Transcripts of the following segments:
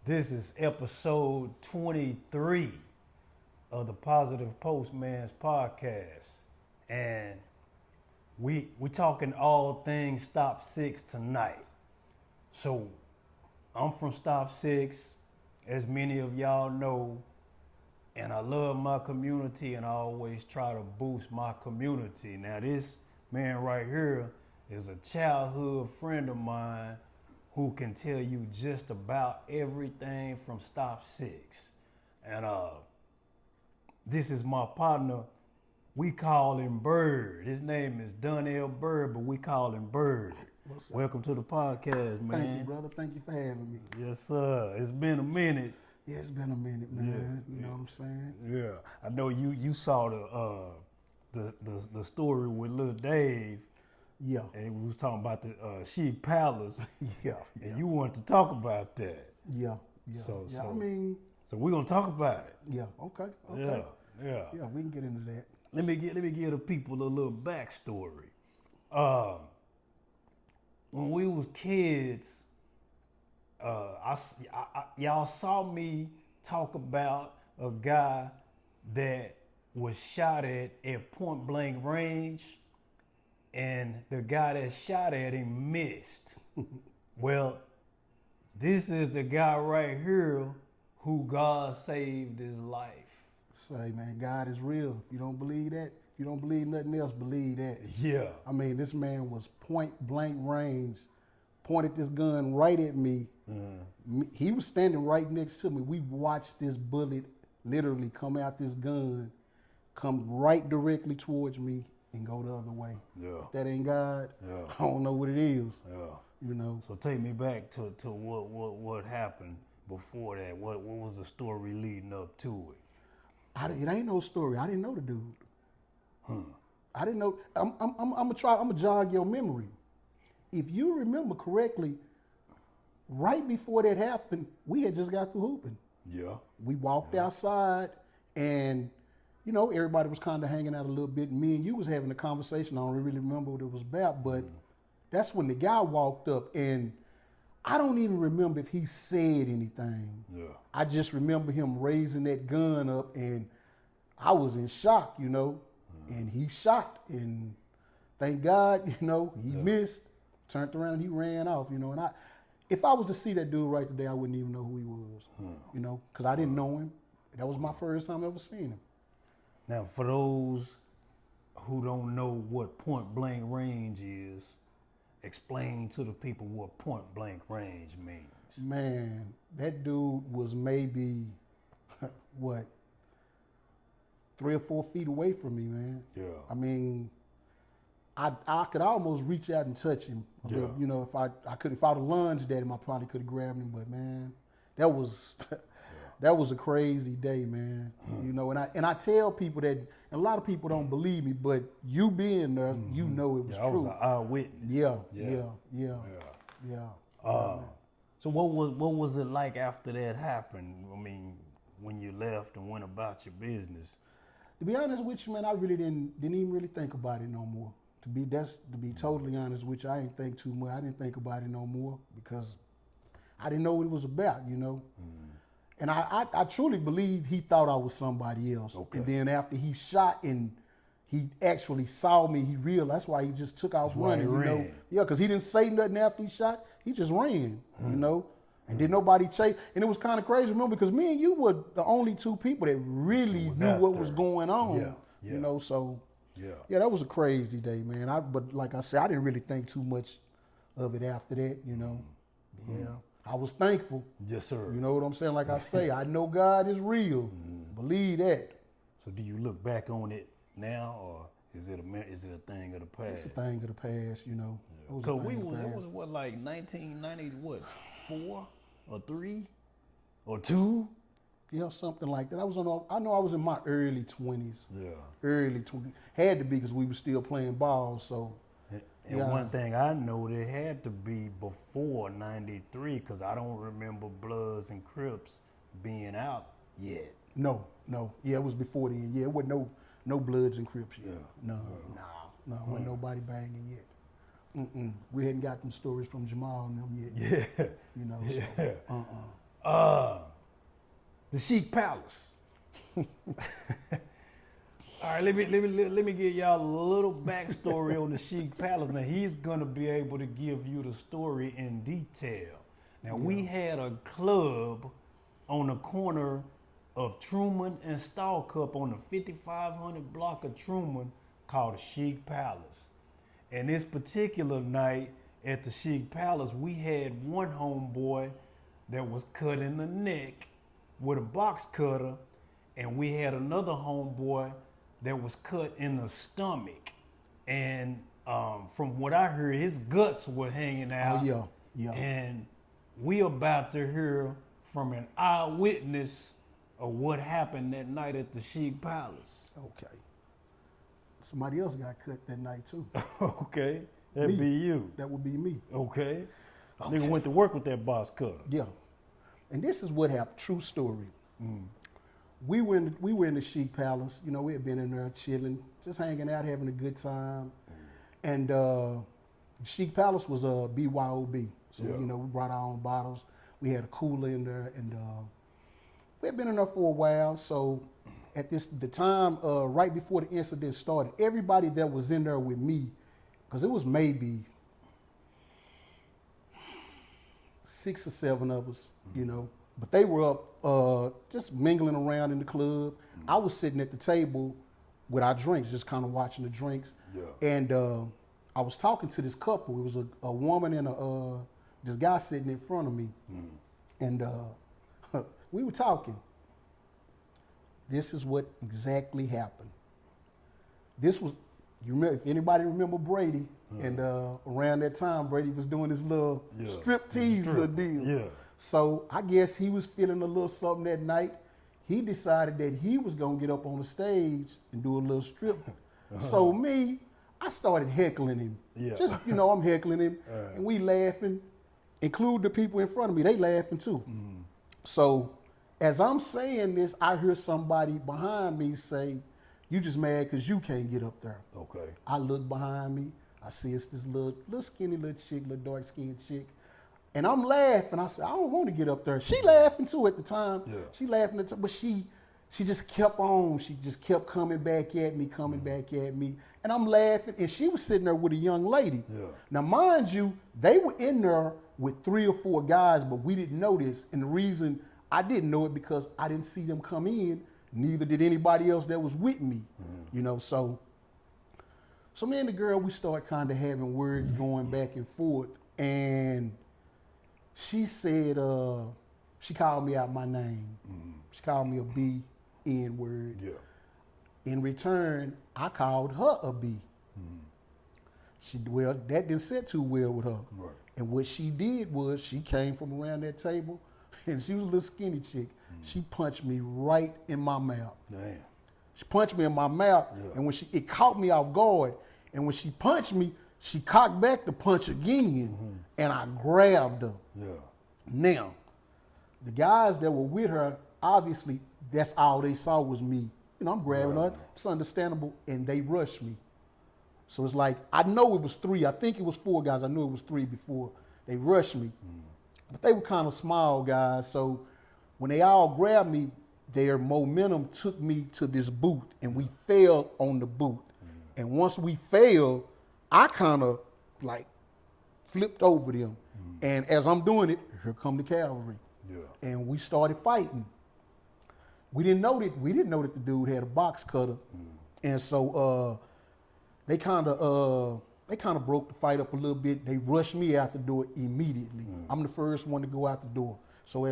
This is episode 23 of the Positive Postman's podcast. And we talking all things Stop Six tonight. So I'm from Stop Six, as many of y'all know, and I love my community and I always try to boost my community. Now this man right here is a childhood friend of mine who can tell you just about everything from Stop Six. And this is my partner. We call him Byrd. His name is Donnell Byrd, but we call him Byrd. What's up? Welcome to the podcast, man. Thank you, brother. Thank you for having me. Yes, sir. It's been a minute. Yeah, it's been a minute, man. You know what I'm saying? Yeah, I know you saw the story with Lil Dave. Yeah. And we was talking about the Sheep Palace. Yeah. And you wanted to talk about that. Yeah. So So we're gonna talk about it. yeah. Okay. Yeah. Yeah, we can get into that. Let me give the people a little backstory. When we was kids, y'all saw me talk about a guy that was shot at point blank range, and the guy that shot at him missed. Well, this is the guy right here who God saved his life. Say, man, God is real. If you don't believe that, if you don't believe nothing else, believe that. Yeah. I mean, this man was point blank range, pointed this gun right at me. He was standing right next to me. We watched this bullet literally come out this gun, come right directly towards me and go the other way. Yeah. If that ain't God, Yeah. I don't know what it is. Yeah. You know. So take me back to what happened before that. What was the story leading up to it? It ain't no story. I didn't know the dude. I didn't know. I'm gonna jog your memory. If you remember correctly, right before that happened, we had just got through hooping. Yeah. We walked outside, and you know everybody was kind of hanging out a little bit. And me and you was having a conversation. I don't really remember what it was about, but that's when the guy walked up, and I don't even remember if he said anything. Yeah. I just remember him raising that gun up, and I was in shock, you know. And he shot, and thank God, you know, he missed, turned around, he ran off, you know. And if I was to see that dude right today, I wouldn't even know who he was, you know, because I didn't know him. That was my first time ever seeing him. Now, for those who don't know what point blank range is, explain to the people what point blank range means. Man, that dude was maybe, what, 3 or 4 feet away from me, man. Yeah. I mean, I could almost reach out and touch him. Yeah. You know, if I'd have lunged at him, I probably could have grabbed him. But man, that was that was a crazy day, man. You know, and I tell people that, and a lot of people don't believe me, but you being there, you know it was true. I was an eyewitness. Yeah. So what was it like after that happened? I mean, when you left and went about your business. To be honest with you, man, I really didn't even really think about it no more. To be totally honest with you, I didn't think too much. I didn't think about it no more because I didn't know what it was about, you know. And I truly believe he thought I was somebody else. Okay. And then after he shot and he actually saw me, he realized that's why he just took off running, you know. Yeah, because he didn't say nothing after he shot. He just ran, you know. And did nobody chase? And it was kind of crazy, remember, because me and you were the only two people that really knew what was going on. You know, so yeah, that was a crazy day, man. But like I said, I didn't really think too much of it after that, you know. Yeah, I was thankful. Yes, sir. You know what I'm saying? Like I say, I know God is real. Believe that. So do you look back on it now, or is it a thing of the past? It's a thing of the past, you know. Because it was what, like 1990, what, 4 or 3 or 2? Yeah, something like that. I know I was in my early 20s. Yeah. Early 20s. Had to be because we were still playing ball, so. And one thing I know, it had to be before 93 because I don't remember Bloods and Crips being out yet. No. Yeah, it was before then. Yeah, it wasn't no Bloods and Crips yet. No, wasn't nobody banging yet. We hadn't got them stories from Jamal and them yet. Yeah. You know, so, The Chic Palace. All right, let me give y'all a little backstory on the Chic Palace. Now he's gonna be able to give you the story in detail. Now we had a club on the corner of Truman and Stallcup on the 5500 block of Truman called the Chic Palace. And this particular night at the Chic Palace, we had one homeboy that was cut in the neck with a box cutter, and we had another homeboy that was cut in the stomach. And from what I heard, his guts were hanging out. Oh, yeah. And we about to hear from an eyewitness of what happened that night at the Chic Palace. Okay. Somebody else got cut that night too. Okay. That'd be you. That would be me. Okay. Nigga went to work with that box cutter. Yeah. And this is what happened. True story. We were in the Chic Palace. You know, we had been in there chilling, just hanging out, having a good time. And Chic Palace was a BYOB. So, you know, we brought our own bottles. We had a cooler in there, and we had been in there for a while. So at the time, right before the incident started, everybody that was in there with me, because it was maybe 6 or 7 of us, you know, but they were up just mingling around in the club. I was sitting at the table with our drinks, just kind of watching the drinks. Yeah. And I was talking to this couple. It was a woman and this guy sitting in front of me. And we were talking. This is what exactly happened. This was, you remember, if anybody remember Brady, and around that time, Brady was doing his little striptease little deal. Yeah. So I guess he was feeling a little something that night. He decided that he was gonna get up on the stage and do a little strip. So me, I started heckling him. Yeah. Just, you know, I'm heckling him, and we laughing, include the people in front of me, they laughing too. So as I'm saying this, I hear somebody behind me say, "You just mad because you can't get up there." Okay. I look behind me, I see it's this little skinny little chick, little dark skinned chick. And I'm laughing. I said, "I don't want to get up there." She laughing too at the time. Yeah. She laughing at the time, but she just kept on. She just kept coming back at me, And I'm laughing, and she was sitting there with a young lady. Yeah. Now, mind you, they were in there with 3 or 4 guys, but we didn't know this. And the reason I didn't know it because I didn't see them come in, neither did anybody else that was with me. You know, so me and the girl, we started kind of having words going back and forth, and she said, she called me out my name. She called me a B, N-word. Yeah. In return, I called her a B. Well, that didn't sit too well with her. Right. And what she did was she came from around that table, and she was a little skinny chick. She punched me right in my mouth. Damn. She punched me in my mouth, and when it caught me off guard. And when she punched me, she cocked back to punch again, and I grabbed her. Yeah. Now, the guys that were with her, obviously, that's all they saw was me. You know, I'm grabbing her. It's understandable, and they rushed me. So it's like, I know it was 3. I think it was 4 guys. I knew it was 3 before they rushed me. But they were kind of small guys, so when they all grabbed me, their momentum took me to this booth, and we fell on the booth. And once we fell, I kind of like flipped over them. And as I'm doing it, here come the cavalry. Yeah. And we started fighting. We didn't know that the dude had a box cutter. And so they kind of broke the fight up a little bit. They rushed me out the door immediately. I'm the first one to go out the door. So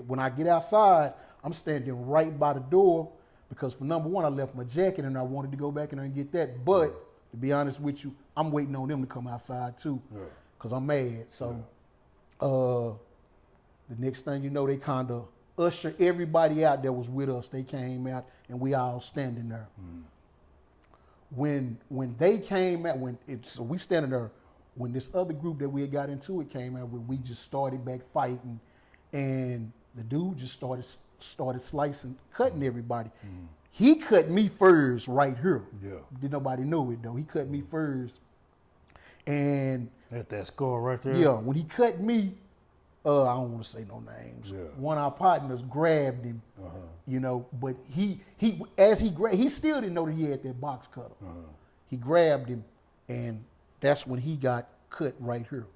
when I get outside, I'm standing right by the door. Because for number one, I left my jacket and I wanted to go back in there and get that. But to be honest with you, I'm waiting on them to come outside too, because I'm mad. So the next thing you know, they kind of usher everybody out that was with us. They came out and we all standing there. When they came out, so we standing there, when this other group that we had got into it came out, we just started back fighting, and the dude just started slicing, cutting everybody. He cut me first right here. Yeah. Did nobody know it though. He cut me first. And at that score right there? Yeah, when he cut me, I don't want to say no names. Yeah. One of our partners grabbed him, but he still didn't know that he had that box cutter. He grabbed him, and that's when he got cut right here.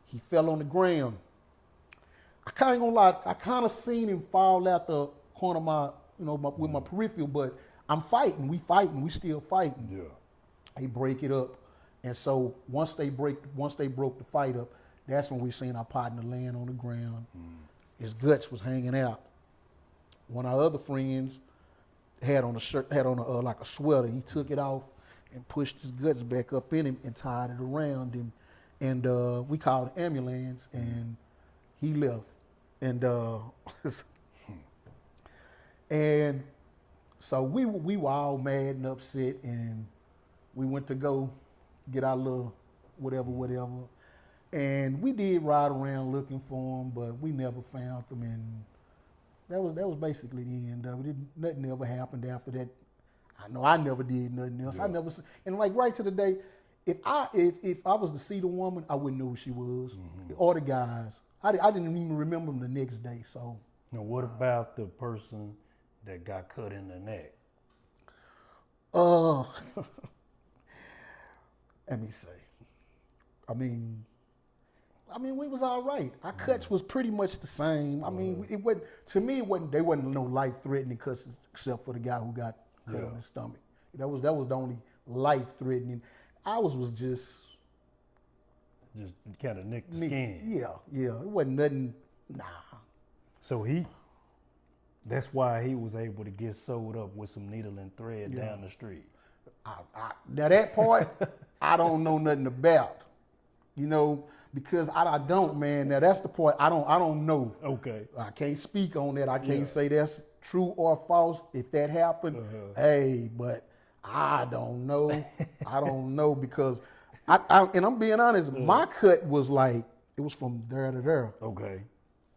He fell on the ground. I kind of gonna lie, I kind of seen him fall out the corner of my, with my peripheral, but I'm fighting. We still fighting. Yeah. They break it up, and so once they broke the fight up, that's when we seen our partner laying on the ground. His guts was hanging out. One of our other friends had on a shirt, like a sweater. He took it off and pushed his guts back up in him and tied it around him. And we called the ambulance, and he left. And and so we were all mad and upset, and we went to go get our little whatever. And we did ride around looking for them, but we never found them. And that was basically the end of it. Nothing ever happened after that. I know I never did nothing else. Yeah. And like right to the day, if I was to see the woman, I wouldn't know who she was, or the guys. I didn't even remember them the next day. So. Now, what about the person that got cut in the neck? Let me say. I mean, we was all right. Our cuts was pretty much the same. I mean, it wasn't, to me, they wasn't no life-threatening cuts except for the guy who got cut on his stomach. That was the only life-threatening. Ours was just kind of nicked the skin. Yeah. It wasn't nothing, nah. So that's why he was able to get sewed up with some needle and thread down the street. Now that part, I don't know nothing about, because I don't, man. Now that's the part I don't know. Okay. I can't speak on that. I can't say that's true or false. If that happened, hey, but I don't know. I don't know because and I'm being honest, my cut was like, it was from there to there. Okay.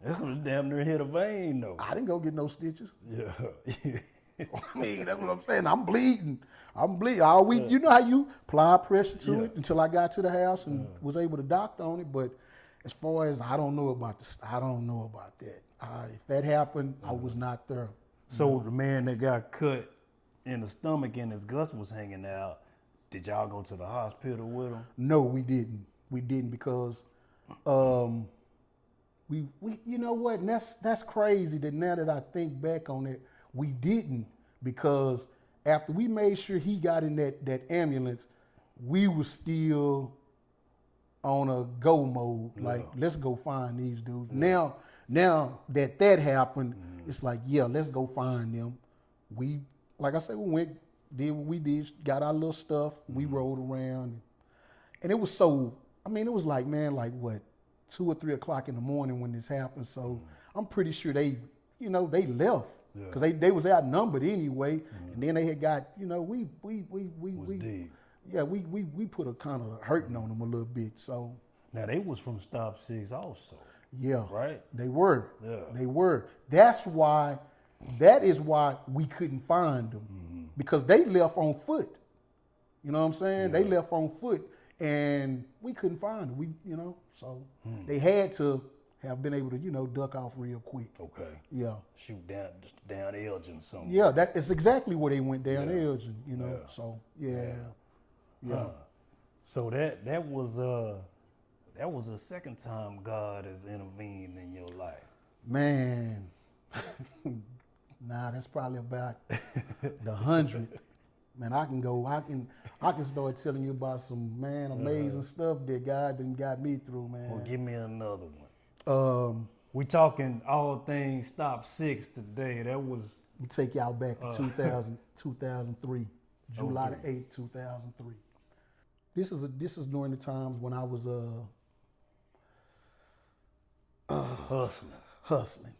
That's damn near hit a vein though. I didn't go get no stitches. Yeah. I mean, that's what I'm saying. I'm bleeding. All week, you know how you apply pressure to it until I got to the house and was able to doctor on it. But as far as I don't know about that. If that happened, I was not there. So the man that got cut in the stomach and his guts was hanging out, did y'all go to the hospital with him? No, we didn't. We didn't because we you know what? And that's crazy that now that I think back on it, we didn't, because after we made sure he got in that ambulance, we were still on a go mode. Like, let's go find these dudes. Now that happened, it's like, let's go find them. We, like I said, we went, did what we did, got our little stuff, we rode around. And it was so, it was like, man, like what, 2 or 3 o'clock in the morning when this happened. So I'm pretty sure they left. Because they was outnumbered anyway, and then they had got, we deep. Yeah, we put a kind of hurting on them a little bit. So now they was from Stop Six also. Yeah, right. They were. Yeah, they were. That is why we couldn't find them, because they left on foot. You know what I'm saying? They left on foot, and we couldn't find them. So they had to have been able to, duck off real quick. Okay. Yeah. Shoot down Elgin somewhere. Yeah, that is exactly where they went, down Elgin, Yeah. So yeah. So that was the second time God has intervened in your life. Man. Nah, that's probably about the 100th. Man, I can start telling you about some amazing stuff that God done got me through, man. Well, give me another one. We talking all things Stop Six today. That was. We take y'all back to 2003, July the 8th, 2003. This is during the times when I was hustling.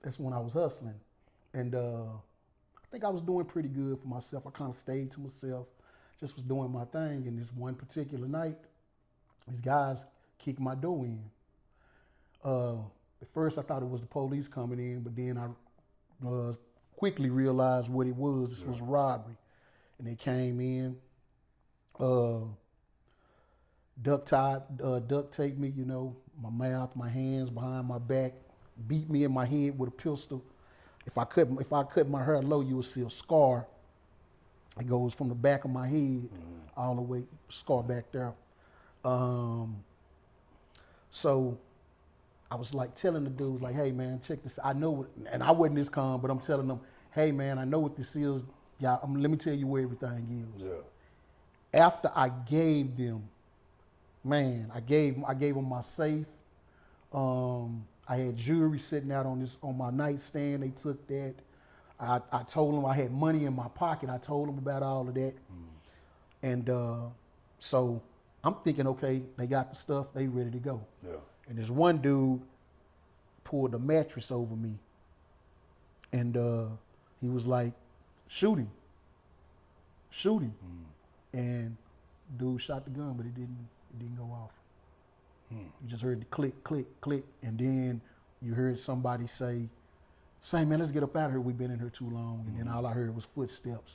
That's when I was hustling, and I think I was doing pretty good for myself. I kind of stayed to myself, just was doing my thing. And this one particular night, these guys kicked my door in. At first I thought it was the police coming in, but then I quickly realized what it was. This was a robbery. And they came in, duct taped me, my mouth, my hands behind my back, beat me in my head with a pistol. If I cut my hair low, you would see a scar. It goes from the back of my head all the way, scar back there. So I was like telling the dudes, like, hey man, check this. I know what, and I wasn't this calm, but I'm telling them, hey man, I know what this is. Yeah, let me tell you where everything is. Yeah. After I gave them, man, I gave them my safe. I had jewelry sitting out on my nightstand. They took that. I told them I had money in my pocket. I told them about all of that. And so I'm thinking, okay, they got the stuff. They ready to go. Yeah. And this one dude pulled a mattress over me. And he was like, shoot him. And dude shot the gun, but it didn't go off. You just heard the click, click, click, and then you heard somebody say, man, let's get up out of here. We've been in here too long. And then all I heard was footsteps.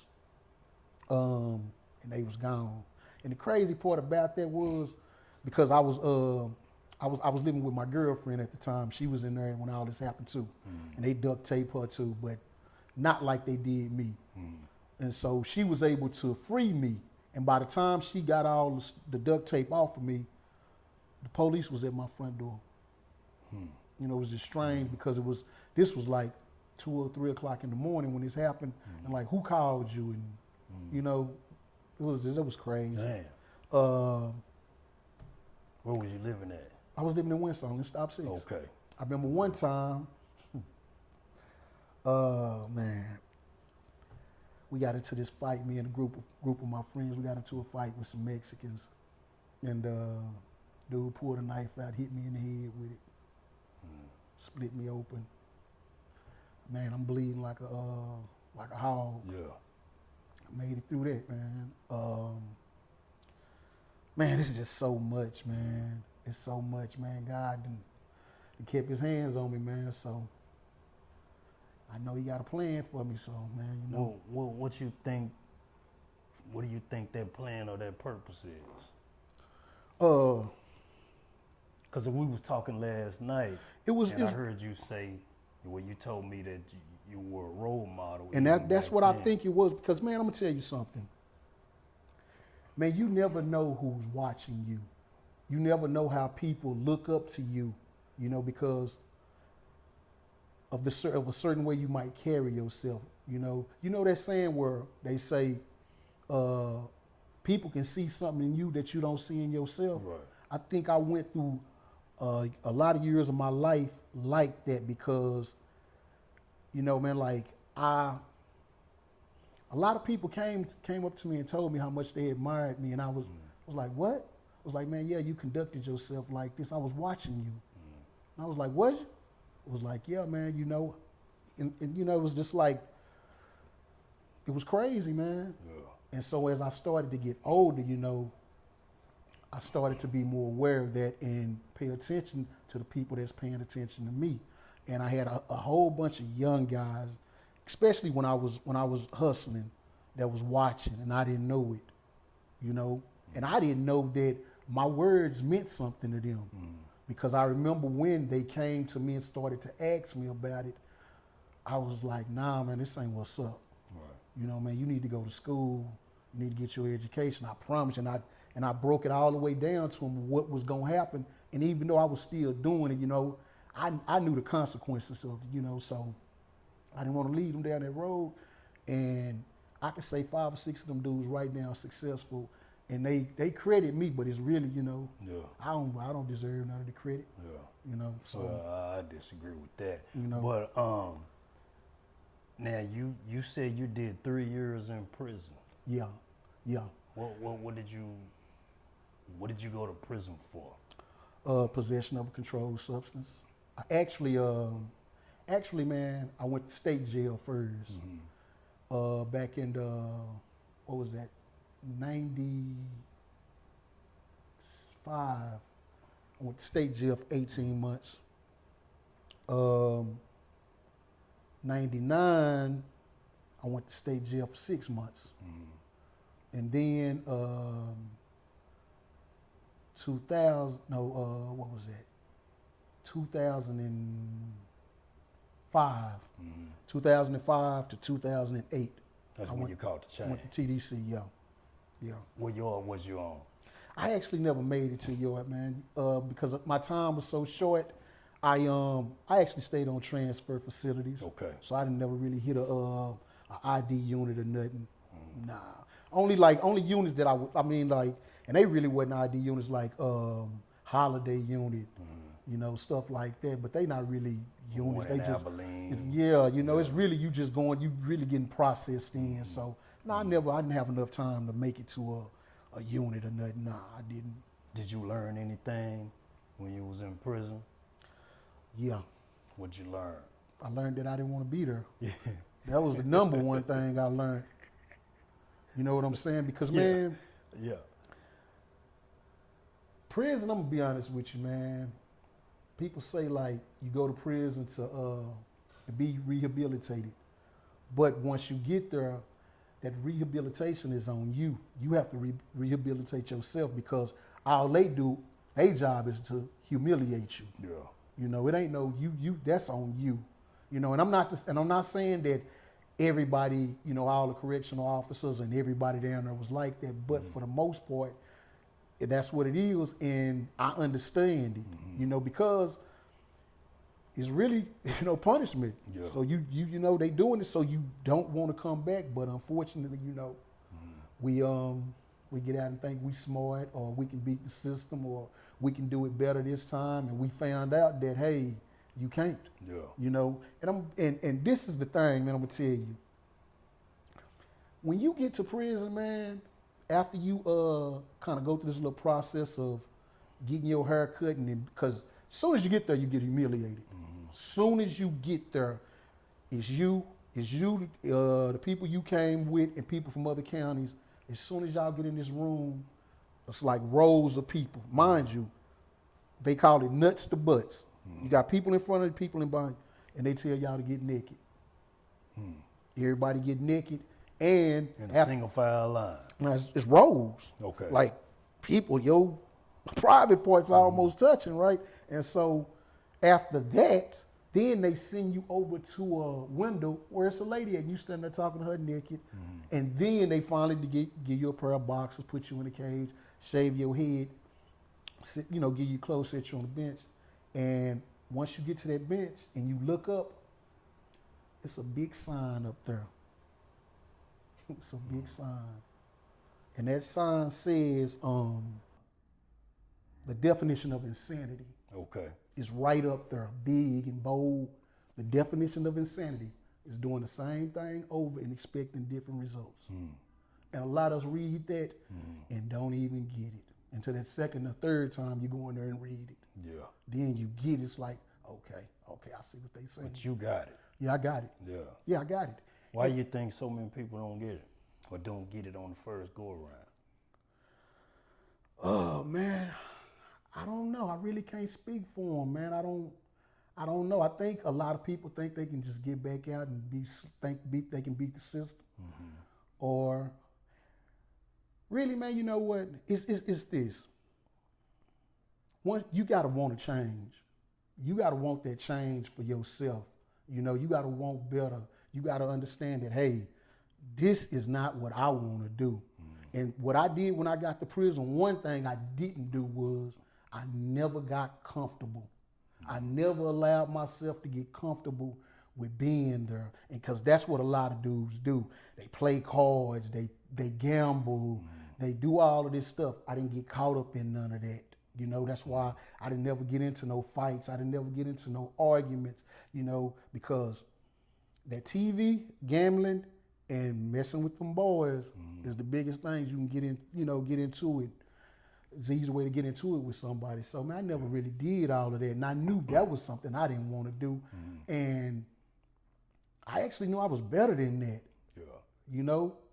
And they was gone. And the crazy part about that was because I was living with my girlfriend at the time. She was in there when all this happened too. And they duct tape her too, but not like they did me. And so she was able to free me. And by the time she got all the duct tape off of me, the police was at my front door. You know, it was just strange because this was like 2 or 3 o'clock in the morning when this happened. And like, who called you? And you know, it was crazy. Damn. Where was you living at? I was living in Winston, in Stop Six. Okay. I remember one time, man, we got into this fight. Me and a group of my friends, we got into a fight with some Mexicans, and dude pulled a knife out, hit me in the head with it, split me open. Man, I'm bleeding like a hog. Yeah. I made it through that, man. Man, this is just so much, man. It's so much, man. God done kept his hands on me, man. So I know he got a plan for me. So, man, you know. Well, what do you think that plan or that purpose is? Because we was talking last night, I heard you say, well, you told me that you were a role model. And that's what I think it was. Because, man, I'm going to tell you something. Man, you never know who's watching you. You never know how people look up to you, you know, because of a certain way you might carry yourself, you know. You know that saying where they say people can see something in you that you don't see in yourself? Right. I think I went through a lot of years of my life like that because, you know, man, like a lot of people came up to me and told me how much they admired me, and I was like, what? I was like, man, yeah, you conducted yourself like this. I was watching you. And I was like, what? It was like, yeah, man, you know, and you know, it was just like, it was crazy, man. Yeah. And so as I started to get older, you know, I started to be more aware of that and pay attention to the people that's paying attention to me. And I had a whole bunch of young guys, especially when I was hustling, that was watching, and I didn't know it, you know. And I didn't know that my words meant something to them. Because I remember when they came to me and started to ask me about it, I was like, nah, man, this ain't what's up. Right. You know, man, you need to go to school. You need to get your education. I promise you. And I broke it all the way down to them what was going to happen. And even though I was still doing it, you know, I knew the consequences of it, you know, so I didn't want to lead them down that road. And I can say 5 or 6 of them dudes right now are successful. And they credit me, but it's really, you know, yeah. I don't deserve none of the credit. Yeah. You know. So I disagree with that. You know. But now you said you did 3 years in prison. Yeah. Yeah. What did you go to prison for? Possession of a controlled substance. Actually, man, I went to state jail first. Back in what was that? 95. I went to state jail for 18 months. 99, I went to state jail for 6 months. And then 2000, what was that? 2005. 2005 to 2008. That's when you caught the I chain. went to TDC, yeah. What yard was you on? I actually never made it to York, man, because my time was so short. I actually stayed on transfer facilities. Okay. So I didn't never really hit a ID unit or nothing. Nah. Only units that and they really wasn't ID units like holiday unit, stuff like that. But they not really units. They just it's really you just going, you really getting processed in. So I didn't have enough time to make it to a unit or nothing. Nah, I didn't. Did you learn anything when you was in prison? Yeah. What'd you learn? I learned that I didn't want to be there. Yeah. That was the number one thing I learned. You know what I'm saying? Because man, prison, I'm gonna be honest with you, man. People say like you go to prison to be rehabilitated. But once you get there, that rehabilitation is on you. You have to rehabilitate yourself because all they do, their job is to humiliate you. Yeah. It ain't no you. That's on you. And I'm not saying that everybody, all the correctional officers and everybody down there was like that. But for the most part, that's what it is, and I understand it. Because it's really, punishment. Yeah. So you they doing it so you don't want to come back. But unfortunately, we get out and think we smart or we can beat the system or we can do it better this time, and we found out that hey, you can't. Yeah. And this is the thing, man. I'm gonna tell you. When you get to prison, man, after you kind of go through this little process of getting your hair cut, and because as soon as you get there, you get humiliated. Soon as you get there, it's you, the people you came with, and people from other counties. As soon as y'all get in this room, it's like rows of people. Mind you, they call it nuts to butts. You got people in front of you, people in behind, and they tell y'all to get naked. Everybody get naked, and in a single file line. Now it's rows. Okay. Like people, your private parts almost touching, right? And so after that, then they send you over to a window where it's a lady and you stand there talking to her naked. And then they finally give you a pair of boxers, put you in a cage, shave your head, sit, give you clothes, set you on the bench. And once you get to that bench and you look up, it's a big sign up there. It's a big sign. And that sign says the definition of insanity. Okay. It's right up there, big and bold. The definition of insanity is doing the same thing over and expecting different results. And a lot of us read that and don't even get it. Until that second or third time you go in there and read it. Yeah. Then you get it, it's like, okay, I see what they say. But you got it. Yeah, I got it. Yeah. Yeah, I got it. Why do you think so many people don't get it? Or don't get it on the first go around? Oh man, I don't know. I really can't speak for them, man. I don't know. I think a lot of people think they can just get back out and they can beat the system. Or really, man, you know what? It's this. Once you gotta want to change. You gotta want that change for yourself. You gotta want better. You gotta understand that, hey, this is not what I want to do. And what I did when I got to prison, one thing I didn't do was I never got comfortable. I never allowed myself to get comfortable with being there. And because that's what a lot of dudes do. They play cards, they gamble, they do all of this stuff. I didn't get caught up in none of that. That's why I didn't never get into no fights. I didn't never get into no arguments, because that TV, gambling, and messing with them boys is the biggest things you can get into it. It's the easy way to get into it with somebody. So man, I never really did all of that. And I knew that was something I didn't want to do. And I actually knew I was better than that. Yeah.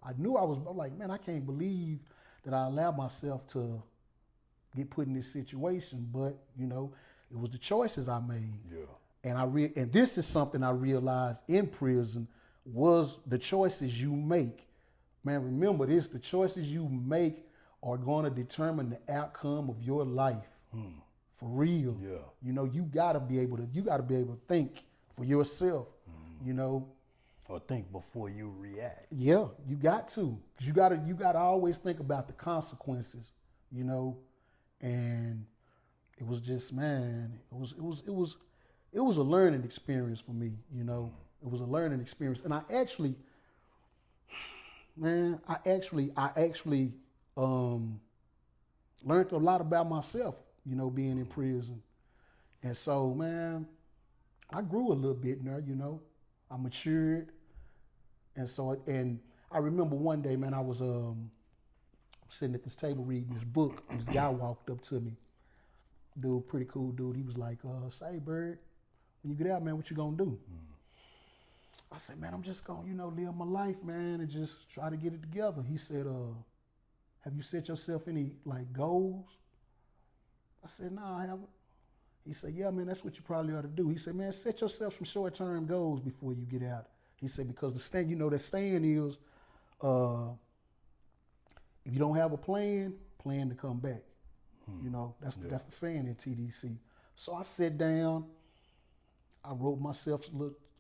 I knew I'm like, man, I can't believe that I allowed myself to get put in this situation. But, it was the choices I made. Yeah. And this is something I realized in prison was the choices you make. Man, remember this, the choices you make are going to determine the outcome of your life For real. Yeah. You know, you gotta be able to think for yourself, you know. Or think before you react. Yeah, you got to. 'Cause you gotta always think about the consequences, you know. And it was just, man, it was a learning experience for me, you know. It was a learning experience. And I actually learned a lot about myself, you know, being in prison. And so, man, I grew a little bit in there, you know. I matured. And I remember one day, man, I was sitting at this table reading this book, and this guy walked up to me. Dude, pretty cool dude. He was like, say, Byrd, when you get out, man, what you gonna do? I said, man, I'm just gonna, you know, live my life, man, and just try to get it together. He said, have you set yourself any, like, goals? I said, no, I haven't. He said, yeah, man, that's what you probably ought to do. He said, man, set yourself some short-term goals before you get out. He said, because the saying is, if you don't have a plan to come back. You know, that's the saying in TDC. So I sat down, I wrote myself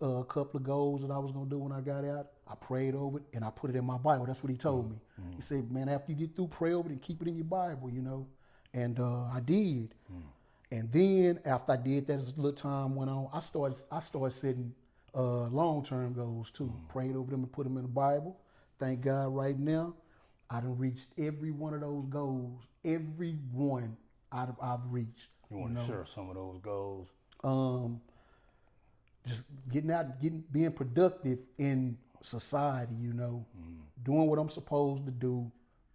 a couple of goals that I was gonna do when I got out. I prayed over it and I put it in my Bible. That's what he told me. He said, man, after you get through, pray over it and keep it in your Bible, you know. And I did. And then after I did that, as a little time went on, I started setting long-term goals too. Prayed over them and put them in the Bible. Thank God right now, I done reached every one of those goals. Every one I've reached. You want to share some of those goals? Just getting out, being productive in society, you know, doing what I'm supposed to do,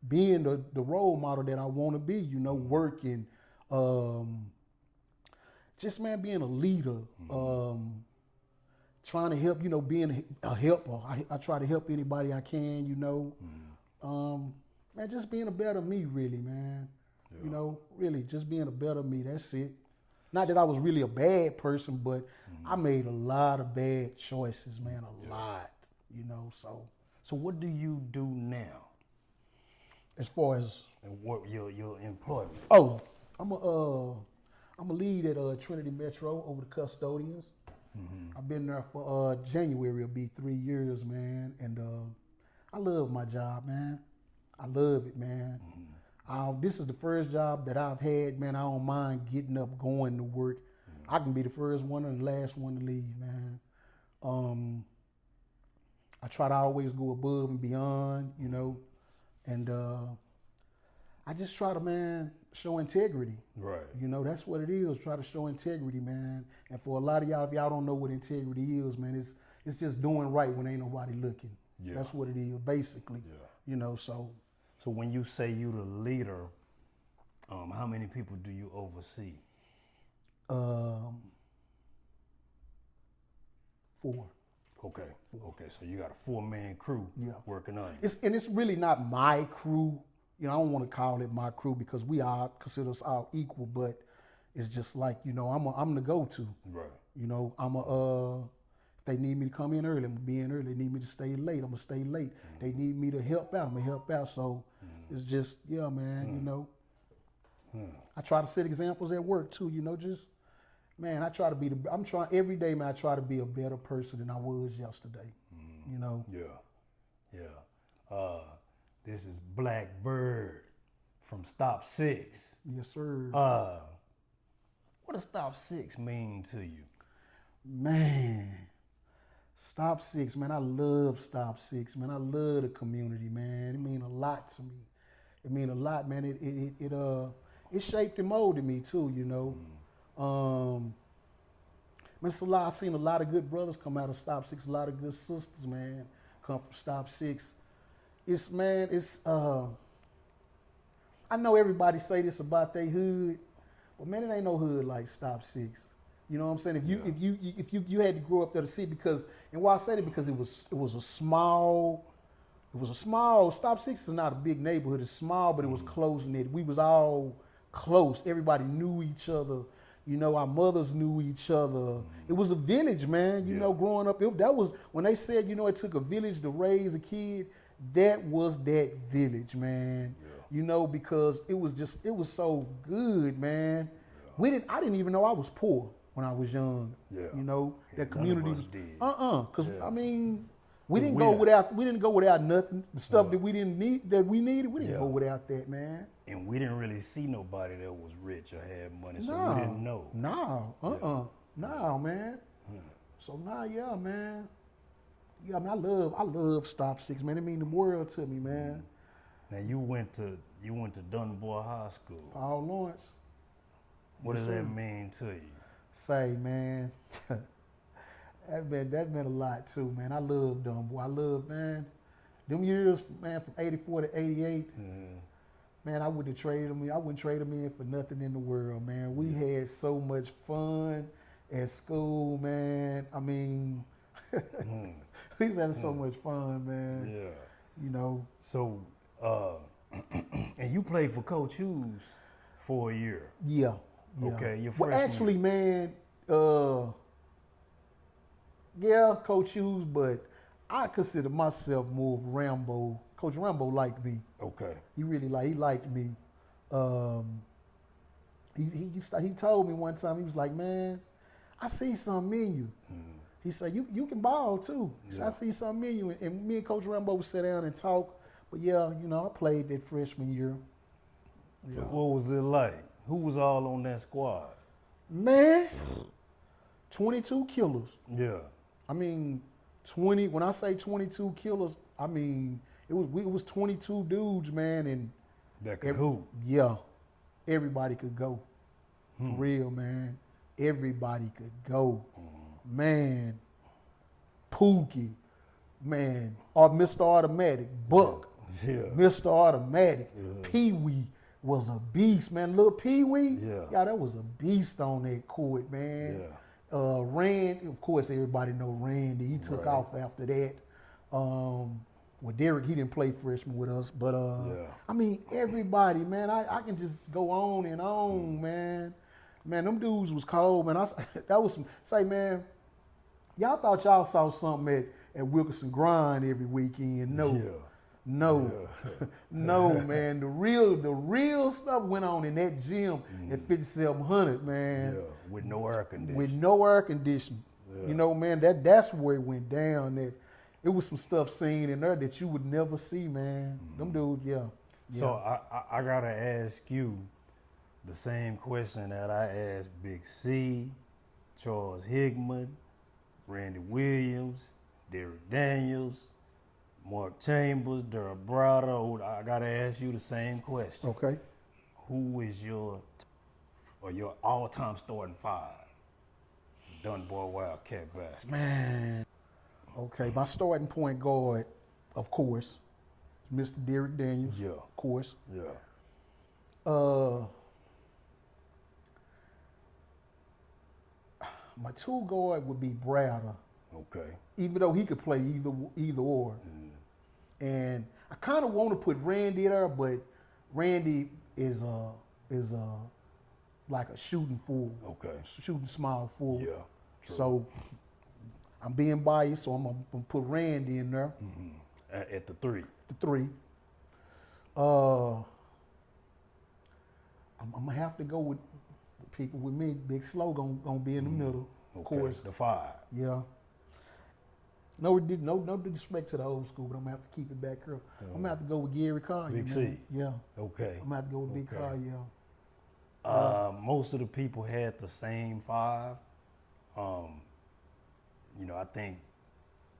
being the role model that I want to be, you know, working, just, man, being a leader, trying to help, you know, being a helper. I try to help anybody I can, you know. Man, just being a better me, really, man. Yeah. You know, really, just being a better me, that's it. Not that I was really a bad person, but I made a lot of bad choices, man, a lot, you know, so. So what do you do now? As far as? And what your employment? Oh, I'm a lead at Trinity Metro over the custodians. I've been there for January, it'll be 3 years, man, and I love my job, man. I love it, man. This is the first job that I've had, man. I don't mind getting up, going to work. I can be the first one and the last one to leave, man. I try to always go above and beyond, you know, and I just try to, man, show integrity. Right. You know, that's what it is. Try to show integrity, man. And for a lot of y'all, if y'all don't know what integrity is, man, it's just doing right when ain't nobody looking. Yeah. That's what it is, basically. Yeah. You know, so. So when you say you the leader, how many people do you oversee? 4. Okay. Okay. So you got a 4-man crew working on it. It's really not my crew. You know, I don't want to call it my crew because we all consider us all equal, but it's just like, you know, I'm the go-to. Right. You know, if they need me to come in early, I'm gonna be in early. They need me to stay late, I'm gonna stay late. They need me to help out, I'm gonna help out. So it's just, yeah, man, you know. I try to set examples at work too, you know, just, man, I'm trying every day, man, I try to be a better person than I was yesterday, you know. Yeah. This is Black Byrd from Stop Six. Yes, sir. What does Stop Six mean to you? Man, Stop Six, man, I love Stop Six, man. I love the community, man. It means a lot to me. It means a lot, man. It shaped and molded me too, you know. Man, it's a lot. I've seen a lot of good brothers come out of Stop Six, a lot of good sisters, man, come from Stop Six. I know everybody say this about their hood, but man, it ain't no hood like Stop Six. You know what I'm saying? If you had to grow up there to see, because, and why I say that, because it was a small, Stop Six is not a big neighborhood, it's small, but it was close knit. We was all close. Everybody knew each other. You know, our mothers knew each other. It was a village, man. You know, growing up, that was, when they said, you know, it took a village to raise a kid, that was that village, man. Yeah. You know, because it was so good, man. I didn't even know I was poor when I was young. Yeah. You know, that None of community us was did. because Yeah. I mean, we didn't we go not- without nothing. The stuff that we didn't need, that we needed, we didn't Yeah. go without that, man. And we didn't really see nobody that was rich or had money, so No, we didn't know. no, man. So now, yeah, man. Yeah, man, I love Stop Six, man. It mean the world to me, man. Now you went to Dunbar High School. Paul Lawrence, What does Yes, that sir. mean to you? say, man. that meant a lot too, man. I love Dunbar. I love, man. Them years, man, from '84 to '88. Man, I wouldn't trade them. I wouldn't trade them in for nothing in the world, man. We had so much fun at school, man. I mean, we was having so much fun, man. Yeah. You know. So, and you played for Coach Hughes for a year. Yeah. Okay, your Well, freshman actually, man, yeah, Coach Hughes, but I consider myself more of Rambo. Coach Rambo liked me. Okay. He liked me. He told me one time, he was like, man, I see something in you. He said, you can ball too. He said, I see something in you. And me and Coach Rambo would sit down and talk. But yeah, you know, I played that freshman year. Yeah. What was it like? Who was all on that squad? Man, 22 killers. Yeah. I mean, 20, when I say 22 killers, I mean, it was 22 dudes, man, and That could hoop. yeah, everybody could go. For real, man. Everybody could go. Man, Pookie, man, or Mr. Automatic, Buck, Yeah. Mr. Automatic, Pee Wee was a beast, man. Little Pee Wee, Yeah. that was a beast on that court, man. Yeah. Rand, of course, everybody know Randy. He took Right. off after that. Well, Derek, he didn't play freshman with us, but Yeah. I mean, everybody, man. I can just go on and on, man. Man, them dudes was cold, man. That was some. Say, man, y'all thought y'all saw something at Wilkerson Grind every weekend. No, Yeah. no, no, man. The real stuff went on in that gym at 5700, man. Yeah. With no air conditioning. With no air conditioning. Yeah. You know, man, that's where it went down. That it was some stuff seen in there that you would never see, man. Them dudes, yeah. So I gotta ask you the same question that I asked Big C, Charles Hickman, Randy Williams, Derek Daniels, Mark Chambers, Durrell Brother. I gotta ask you the same question. Okay. Who is your all-time starting five? Dunbar Wildcat basketball. Man. Okay, my starting point guard, of course, is Mr. Derek Daniels. Yeah. Of course. Yeah. My two guard would be Browder, Okay. even though he could play either or. And I kind of want to put Randy there, but Randy is like a shooting forward, Okay. shooting small forward. Yeah. True. So I'm being biased, so I'm gonna put Randy in there, At the three. the three. I'm gonna have to go with the people with me. Big Slow gonna be in the middle, of Okay. course. The five. Yeah. No disrespect to the old school, but I'm gonna have to keep it back here. I'm gonna have to go with Gary Collier. Big man. C. Yeah. Okay. I'm gonna have to go with Big Okay. Collier. Most of the people had the same five. I think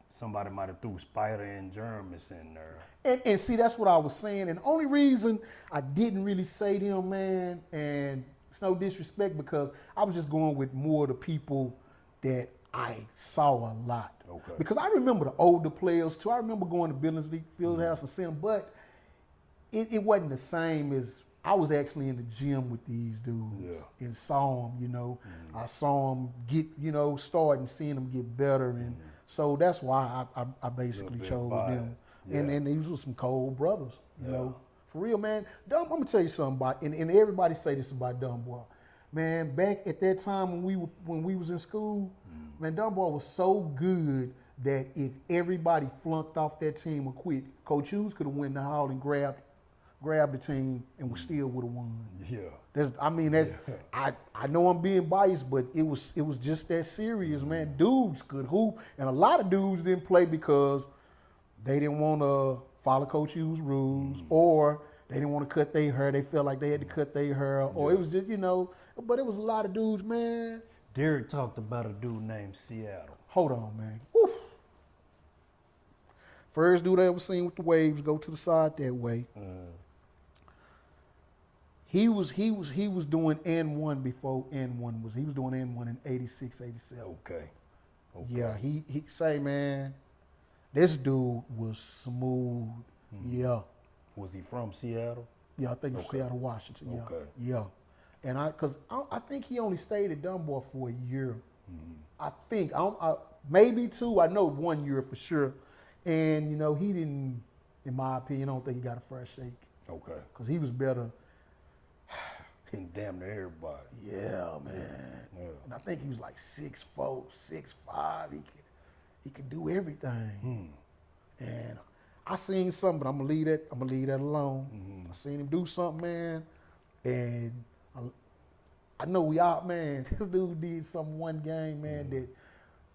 somebody might have threw Spider and Jermis in there. And see, that's what I was saying. And the only reason I didn't really say them, man, and it's no disrespect because I was just going with more of the people that I saw a lot. Okay. Because I remember the older players too. I remember going to Billingsley Fieldhouse and seeing them, but it wasn't the same as I was actually in the gym with these dudes and saw them, I saw them get, start and seeing them get better. And so that's why I basically chose them. Yeah. And these were some cold brothers, you know. For real, man. I'm going to tell you something about, and everybody say this about Dunbar. Man, back at that time when we was in school, man, Dunbar was so good that if everybody flunked off that team or quit, Coach Hughes could have went in the hall and grabbed grabbed the team, and we still would have won. Yeah. I know I'm being biased, but it was just that serious, man. Dudes could hoop, and a lot of dudes didn't play because they didn't want to follow Coach Hughes' rules, or they didn't want to cut their hair. They felt like they had to cut their hair, or it was just, but it was a lot of dudes, man. Derek talked about a dude named Seattle. Hold on, man. Woo. First dude I ever seen with the waves go to the side that way. He was doing N1 before N1 was. He was doing N1 in 86, 87. Okay. Yeah, he say, man, this dude was smooth. Yeah. Was he from Seattle? Yeah, I think it's Seattle, Washington. Yeah. Okay. Yeah. And I think he only stayed at Dunbar for a year. I think maybe 2. I know 1 year for sure. And he didn't, in my opinion, I don't think he got a fresh shake. Okay. Because he was better. Hitting damn near everybody. Yeah, man. Yeah. And I think he was like 6'4", 6'5". He could do everything. And I seen something, but I'm gonna leave that alone. I seen him do something, man, and I know we out, man. This dude did something one game, man, that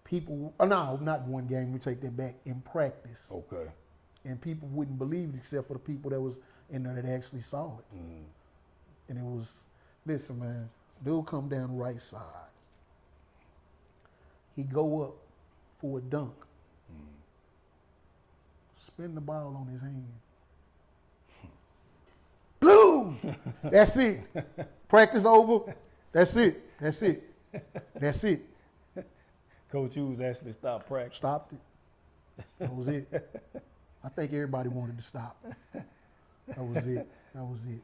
people, no, not one game, we take that back, in practice. Okay. And people wouldn't believe it except for the people that was in there that actually saw it. And it was, listen, man, dude come down the right side. He go up for a dunk. Spin the ball on his hand. Boom! That's it. Practice over. That's it. That's it. That's it. Coach Hughes actually stopped practice. Stopped it. That was it. I think everybody wanted to stop. That was it. That was it.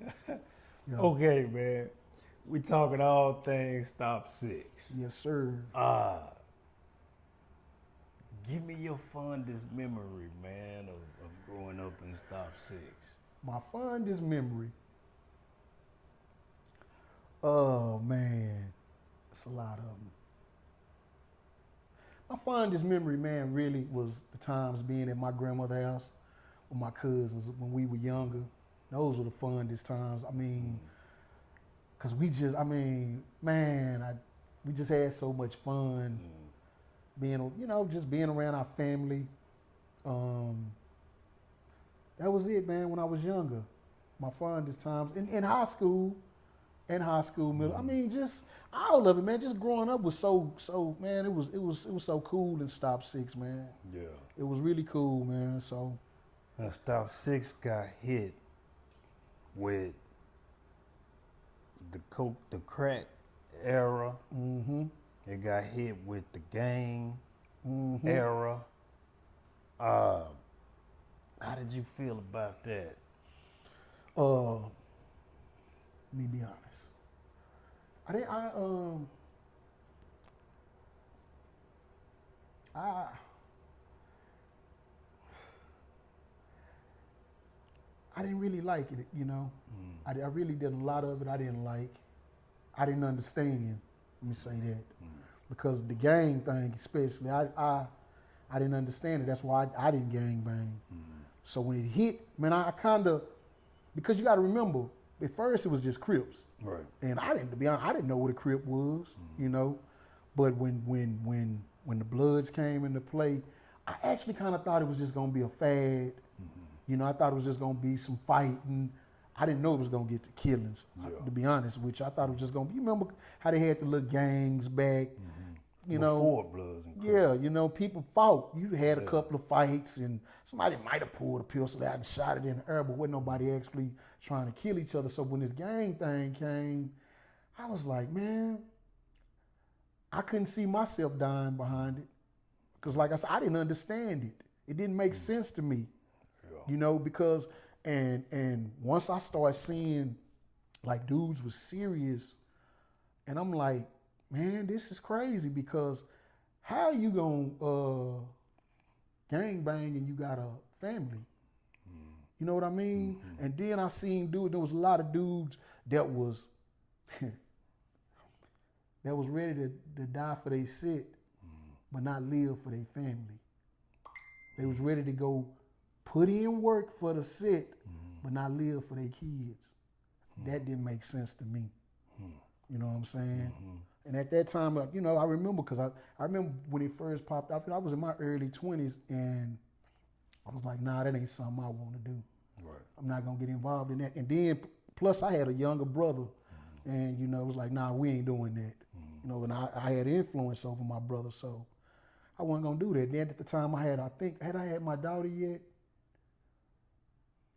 Yeah. Okay, man. We talking all things Stop Six. Yes, sir. Give me your fondest memory, man, of growing up in Stop Six. My fondest memory. Oh, man. It's a lot of them. My fondest memory, man, really was the times being at my grandmother's house with my cousins when we were younger. Those were the fondest times. I mean, because we just had so much fun being, just being around our family. That was it, man, when I was younger. My fondest times. In high school, middle. I mean, just all of it, man. Just growing up was so man, it was so cool in Stop Six, man. Yeah. It was really cool, man. So and Stop Six got hit with the crack era. It got hit with the gang era. How did you feel about that? Let me be honest. I didn't really like it, I really did a lot of it I didn't like. I didn't understand. Let me say that. Because the gang thing especially, I didn't understand it. That's why I didn't gang bang. So when it hit, man, I kind of, because you got to remember, at first it was just Crips. Right. And to be honest, I didn't know what a Crip was, But when the Bloods came into play, I actually kind of thought it was just gonna be a fad. I thought it was just gonna be some fighting. I didn't know it was gonna get to killings. To be honest with you, I thought it was just gonna be. You remember how they had the little gangs back? Before Bloods and Crips. Yeah, people fought. You had a couple of fights, and somebody might have pulled a pistol out and shot it in the air, but wasn't nobody actually trying to kill each other. So when this gang thing came, I was like, man, I couldn't see myself dying behind it. Because like I said, I didn't understand it. It didn't make sense to me. Yeah. Because, and once I started seeing like dudes was serious, and I'm like, man, this is crazy, because how you gonna gang bang and you got a family? You know what I mean? And then I seen dudes, there was a lot of dudes that was that was ready to die for their set, but not live for their family. They was ready to go put in work for the set, but not live for their kids. That didn't make sense to me. You know what I'm saying? And at that time, you know, I remember because I remember when it first popped up. I was in my early 20s, and I was like, nah, that ain't something I want to do. Right. I'm not gonna get involved in that. And then plus I had a younger brother, and you know, it was like, nah, we ain't doing that. You know, and I had influence over my brother, so I wasn't gonna do that. And then at the time I had my daughter yet?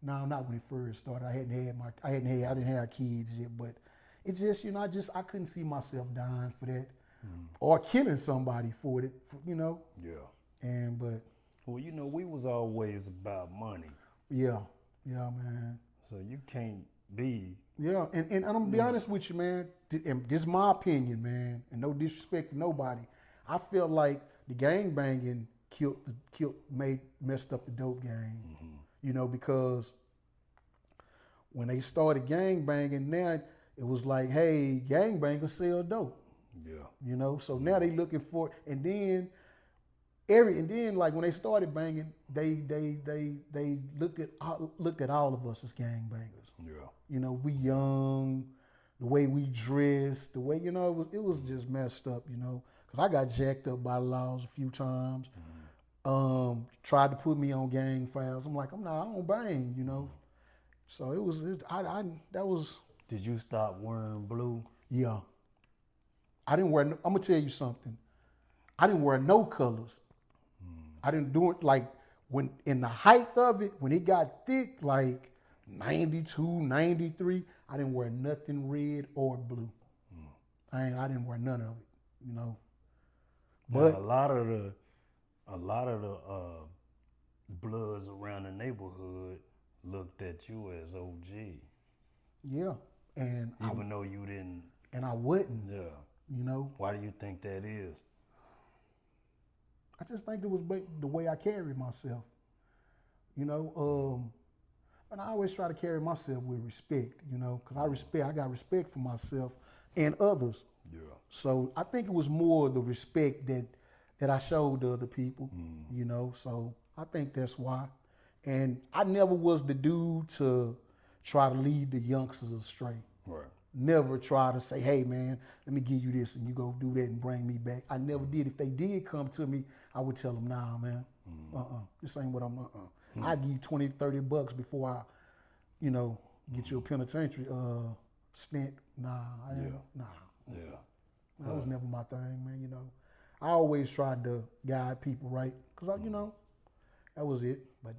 No, not when it first started. I didn't have kids yet, but it's just, you know, I couldn't see myself dying for that or killing somebody for it, you know? Yeah. But well, you know, we was always about money. Yeah, man. So you can't be. Yeah, and I'm gonna be honest with you, man. And this is my opinion, man, and no disrespect to nobody. I feel like the gang banging messed up the dope game. You know, because when they started gang banging, now it was like, hey, gang bangers sell dope. Yeah. You know, so now they looking for, and then like when they started banging, they looked at all of us as gang bangers. Yeah. You know, we young, the way we dressed, the way, you know, it was just messed up, you know, because I got jacked up by laws a few times. Tried to put me on gang files. I'm like, I don't bang, you know. So that was. Did you stop wearing blue? Yeah. I didn't wear, I'm gonna tell you something. I didn't wear no colors. I didn't do it like when in the height of it, when it got thick, like 92, 93, I didn't wear nothing red or blue. I didn't wear none of it, you know. But now, a lot of the bloods around the neighborhood looked at you as OG. Yeah, and even though you didn't. And I wouldn't. Yeah. You know. Why do you think that is? I just think it was the way I carried myself. You know, and I always try to carry myself with respect. You know, because I got respect for myself and others. Yeah. So I think it was more the respect that I showed to other people. You know, so I think that's why. And I never was the dude to try to lead the youngsters astray. Right. Never try to say, hey man, let me give you this and you go do that and bring me back. I never did. If they did come to me, I would tell them, nah man, this ain't what I'm, I give you 20, 30 bucks before I, you know, get you a penitentiary stint. Nah. That was never my thing, man, you know. I always tried to guide people right, because, you know, that was it. But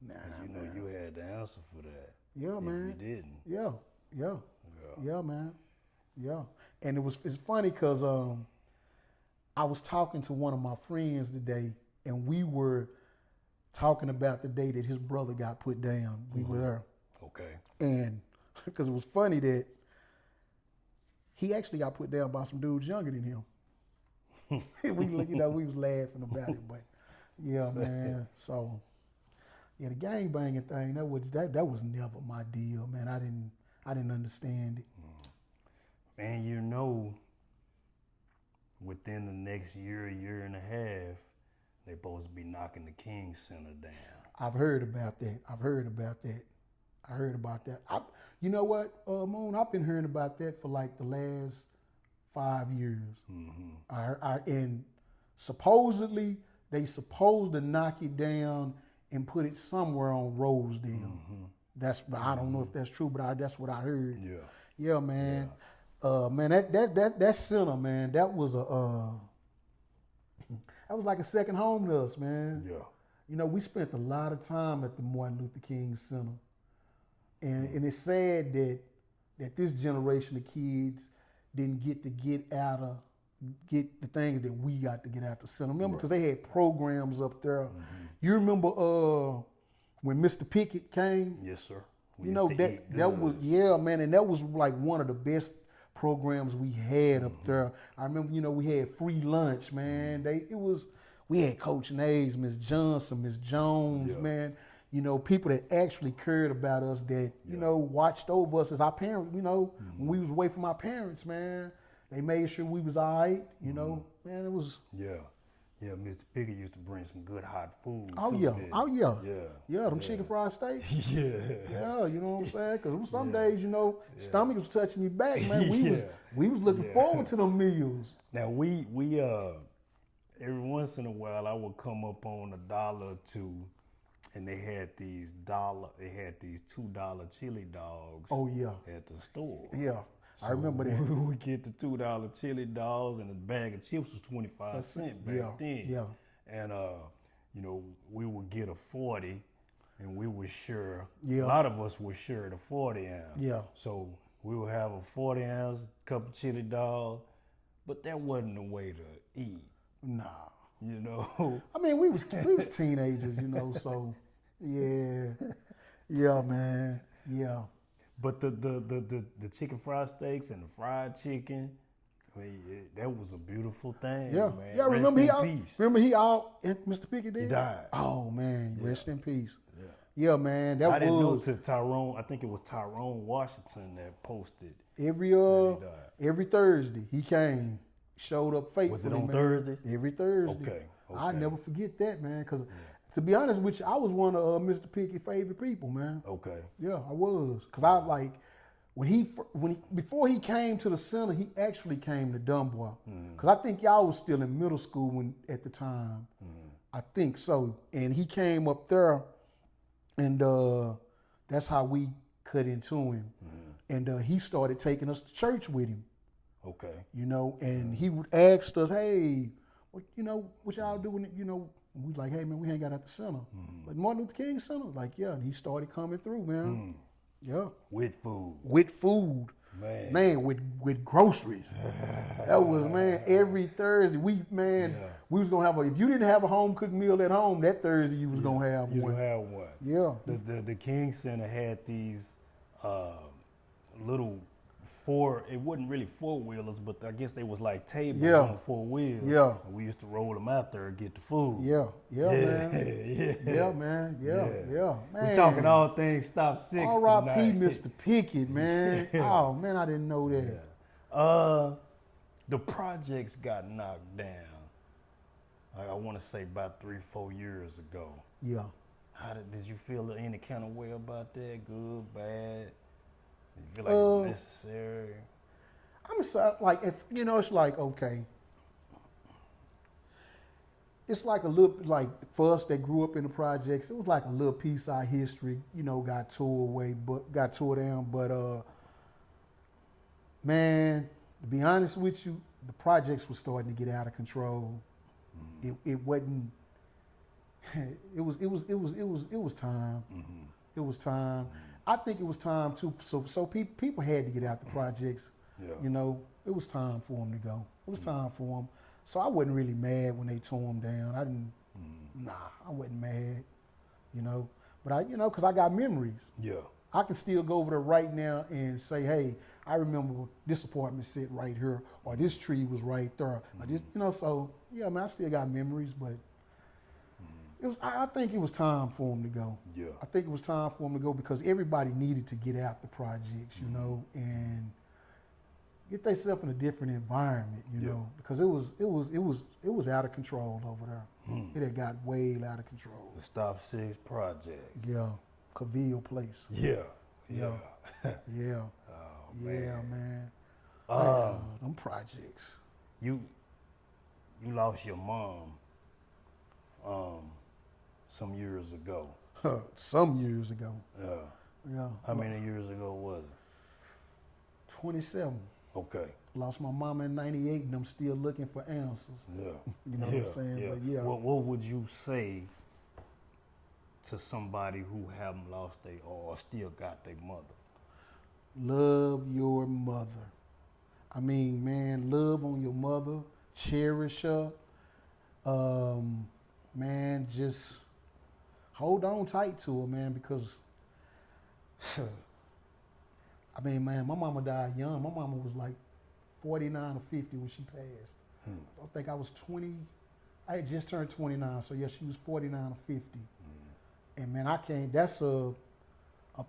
nah, you know, man. you had the answer for that. Yeah, man. If you didn't. Yeah, man. Yeah. And it's funny because I was talking to one of my friends today, and we were talking about the day that his brother got put down. We were there. Okay. And because it was funny that he actually got put down by some dudes younger than him. we was laughing about it, but yeah, man. So yeah, the gang banging thing, that was never my deal, man. I didn't understand it. Man, you know, within the next year and a half, they supposed to be knocking the King Center down. I've heard about that. You know what, Moon? I've been hearing about that for like the last 5 years. And supposedly they supposed to knock it down and put it somewhere on Rosedale. I don't know if that's true, but that's what I heard. Yeah, man. Yeah. Man, that center, man, that was like a second home to us, man. Yeah. You know, we spent a lot of time at the Martin Luther King Center. And it's sad that this generation of kids didn't get to get the things that we got to get out the center. Remember, because they had programs up there. You remember when Mr. Pickett came? Yes, sir. You know, that was, yeah, man, and that was like one of the best programs we had up there. I remember, you know, we had free lunch, man. We had Coach Nays, Miss Johnson, Miss Jones, man. You know, people that actually cared about us, that, you know, watched over us as our parents, you know, when we was away from our parents, man. They made sure we was all right, you know. Man, it was... Yeah. Yeah, Mr. Pickett used to bring some good hot food. Oh too, yeah, didn't he? oh yeah, Yeah. Them chicken fried steaks. Yeah. Yeah, you know what I'm saying? Because some Yeah. days, stomach was touching me back, man. We Yeah. was looking Yeah. forward to them meals. Now we every once in a while I would come up on $1 or $2, and they had these $2 chili dogs. Oh yeah, At the store. yeah. I So remember that. We would get the $2 chili dogs, and a bag of chips was 25 cents back then. Yeah. And we would get a 40, and we would share. Yeah. A lot of us would share the 40 ounce. Yeah. So we would have a 40 ounce cup of chili dog, but that wasn't the way to eat. Nah. You know. I mean, we was teenagers, so yeah, man, yeah. But the chicken fried steaks and the fried chicken, I mean, that was a beautiful thing, Yeah, man. yeah. Rest Remember in peace. Mr. Pickett did? He died. Oh man, rest in peace. Yeah. Yeah, man. I didn't know till Tyrone. I think it was Tyrone Washington that posted. Every Thursday he came, showed up faithfully. Was it on man. Thursdays? Every Thursday. Okay. I never forget that, man. Because to be honest with you, I was one of Mr. Pickett's favorite people, man. Okay. Yeah, I was. Because I like before he came to the center, he actually came to Dunbar. Because I think y'all was still in middle school at the time. I think so. And he came up there, and that's how we cut into him. And he started taking us to church with him. Okay. And he would ask us, hey, what y'all doing? We like, hey man, we hang out at the center. Like Martin Luther King Center. Like, yeah, and he started coming through, man. Yeah. With food. With food. Man, with groceries. That was, man, every Thursday. We was gonna have if you didn't have a home cooked meal at home, that Thursday you was gonna have You one. gonna have one. Yeah. The King Center had these little it wasn't really four-wheelers, but I guess they was like tables on 4 wheels. Yeah. And we used to roll them out there and get the food. Yeah, man. Yeah. Yeah, man. Yeah. Man. We talking all things Stop Six R.I.P. tonight. Mr. Pickett, man. Yeah. Oh man, I didn't know that. The projects got knocked down. I want to say about 3-4 years ago. Yeah. Did you feel any kind of way about that? Good, bad? Did you feel like it was necessary? I'm sorry, like if it's like okay. It's like a little like for us that grew up in the projects, it was like a little piece of our history, got tore down. But man, to be honest with you, the projects were starting to get out of control. It wasn't. It was time. It was time. I think it was time too. So people had to get out the projects. Yeah. It was time for them to go. It was time for them. So I wasn't really mad when they tore them down. I didn't. I wasn't mad. But I, because I got memories. Yeah. I can still go over there right now and say, hey, I remember this apartment sit right here, or this tree was right there. Or this, so yeah, man, I still got memories, but I think it was time for them to go. Yeah. I think it was time for them to go because everybody needed to get out the projects, and get themselves in a different environment, because it was out of control over there. It had got way out of control. The Stop Six Project. Yeah, Cavill Place. Yeah. Yeah. Yeah. Oh, Yeah, man. Them projects. You lost your mom some years ago. Some years ago. Yeah. Yeah. How many years ago was it? 27. Okay. Lost my mama in 98 and I'm still looking for answers. Yeah. You know what I'm saying? Yeah. But yeah. What would you say to somebody who haven't lost their or still got their mother? Love your mother. I mean, man, love on your mother. Cherish her. Man, just hold on tight to her, man, because I mean, man, my mama died young. My mama was like 49 or 50 when she passed. I think I was 20. I had just turned 29, so yeah, she was 49 or 50. And man, that's a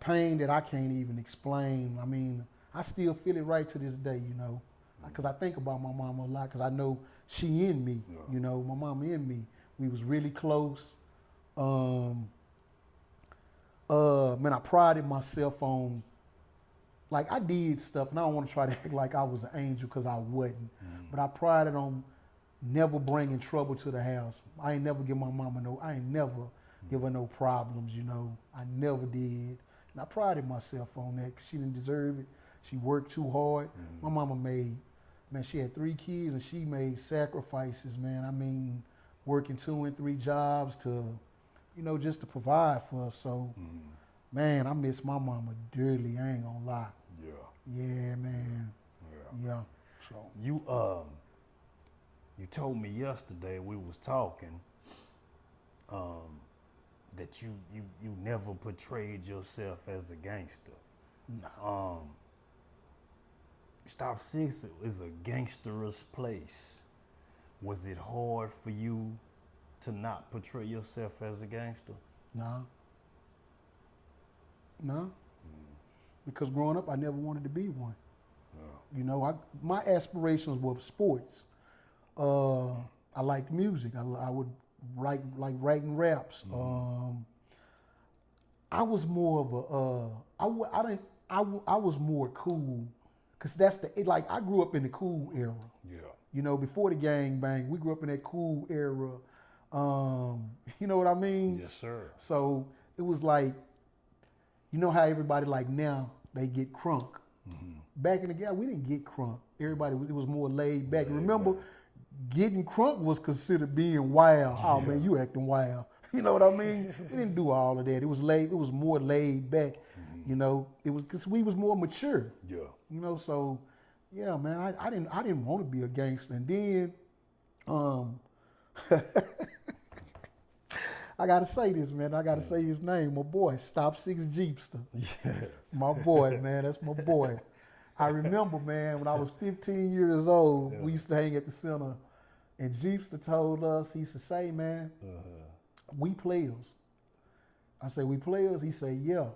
pain that I can't even explain. I mean, I still feel it right to this day, because I think about my mama a lot, because I know she in me, you know, my mama in me. We was really close. Man, I prided myself on, like I did stuff, and I don't want to try to act like I was an angel because I wasn't. But I prided on never bringing trouble to the house. I ain't never give my mama I ain't never give her no problems, you know. I never did. And I prided myself on that because she didn't deserve it. She worked too hard. My mama she had 3 kids and she made sacrifices, man. I mean, working 2 and 3 jobs to, you know, just to provide for us. So, man, I miss my mama dearly. I ain't gonna lie. Yeah, man. Yeah. So You told me yesterday we was talking that you never portrayed yourself as a gangster. No. Stop Six is a gangsterous place. Was it hard for you to not portray yourself as a gangster? No. Because growing up, I never wanted to be one. You know, my aspirations were sports. I liked music. I would writing raps. I was more of I was more cool, cause I grew up in the cool era. Yeah. You know, before the gang bang, we grew up in that cool era. You know what I mean? Yes, sir. So it was like, you know how everybody like now they get crunk. Back in the day, we didn't get crunk. Everybody, it was more laid back. Remember, getting crunk was considered being wild. Oh man, you acting wild. You know what I mean? We didn't do all of that. It was more laid back. You know, it was because we was more mature. Yeah. You know, so yeah, man, I didn't want to be a gangster. And then, I gotta say this, man. I gotta say his name, my boy, Stop Six Jeepster. Yeah. My boy, man, that's my boy. I remember, man, when I was 15 years old, we used to hang at the center, and Jeepster told us, he used to say, man, we players. I said, we players? He said, yeah.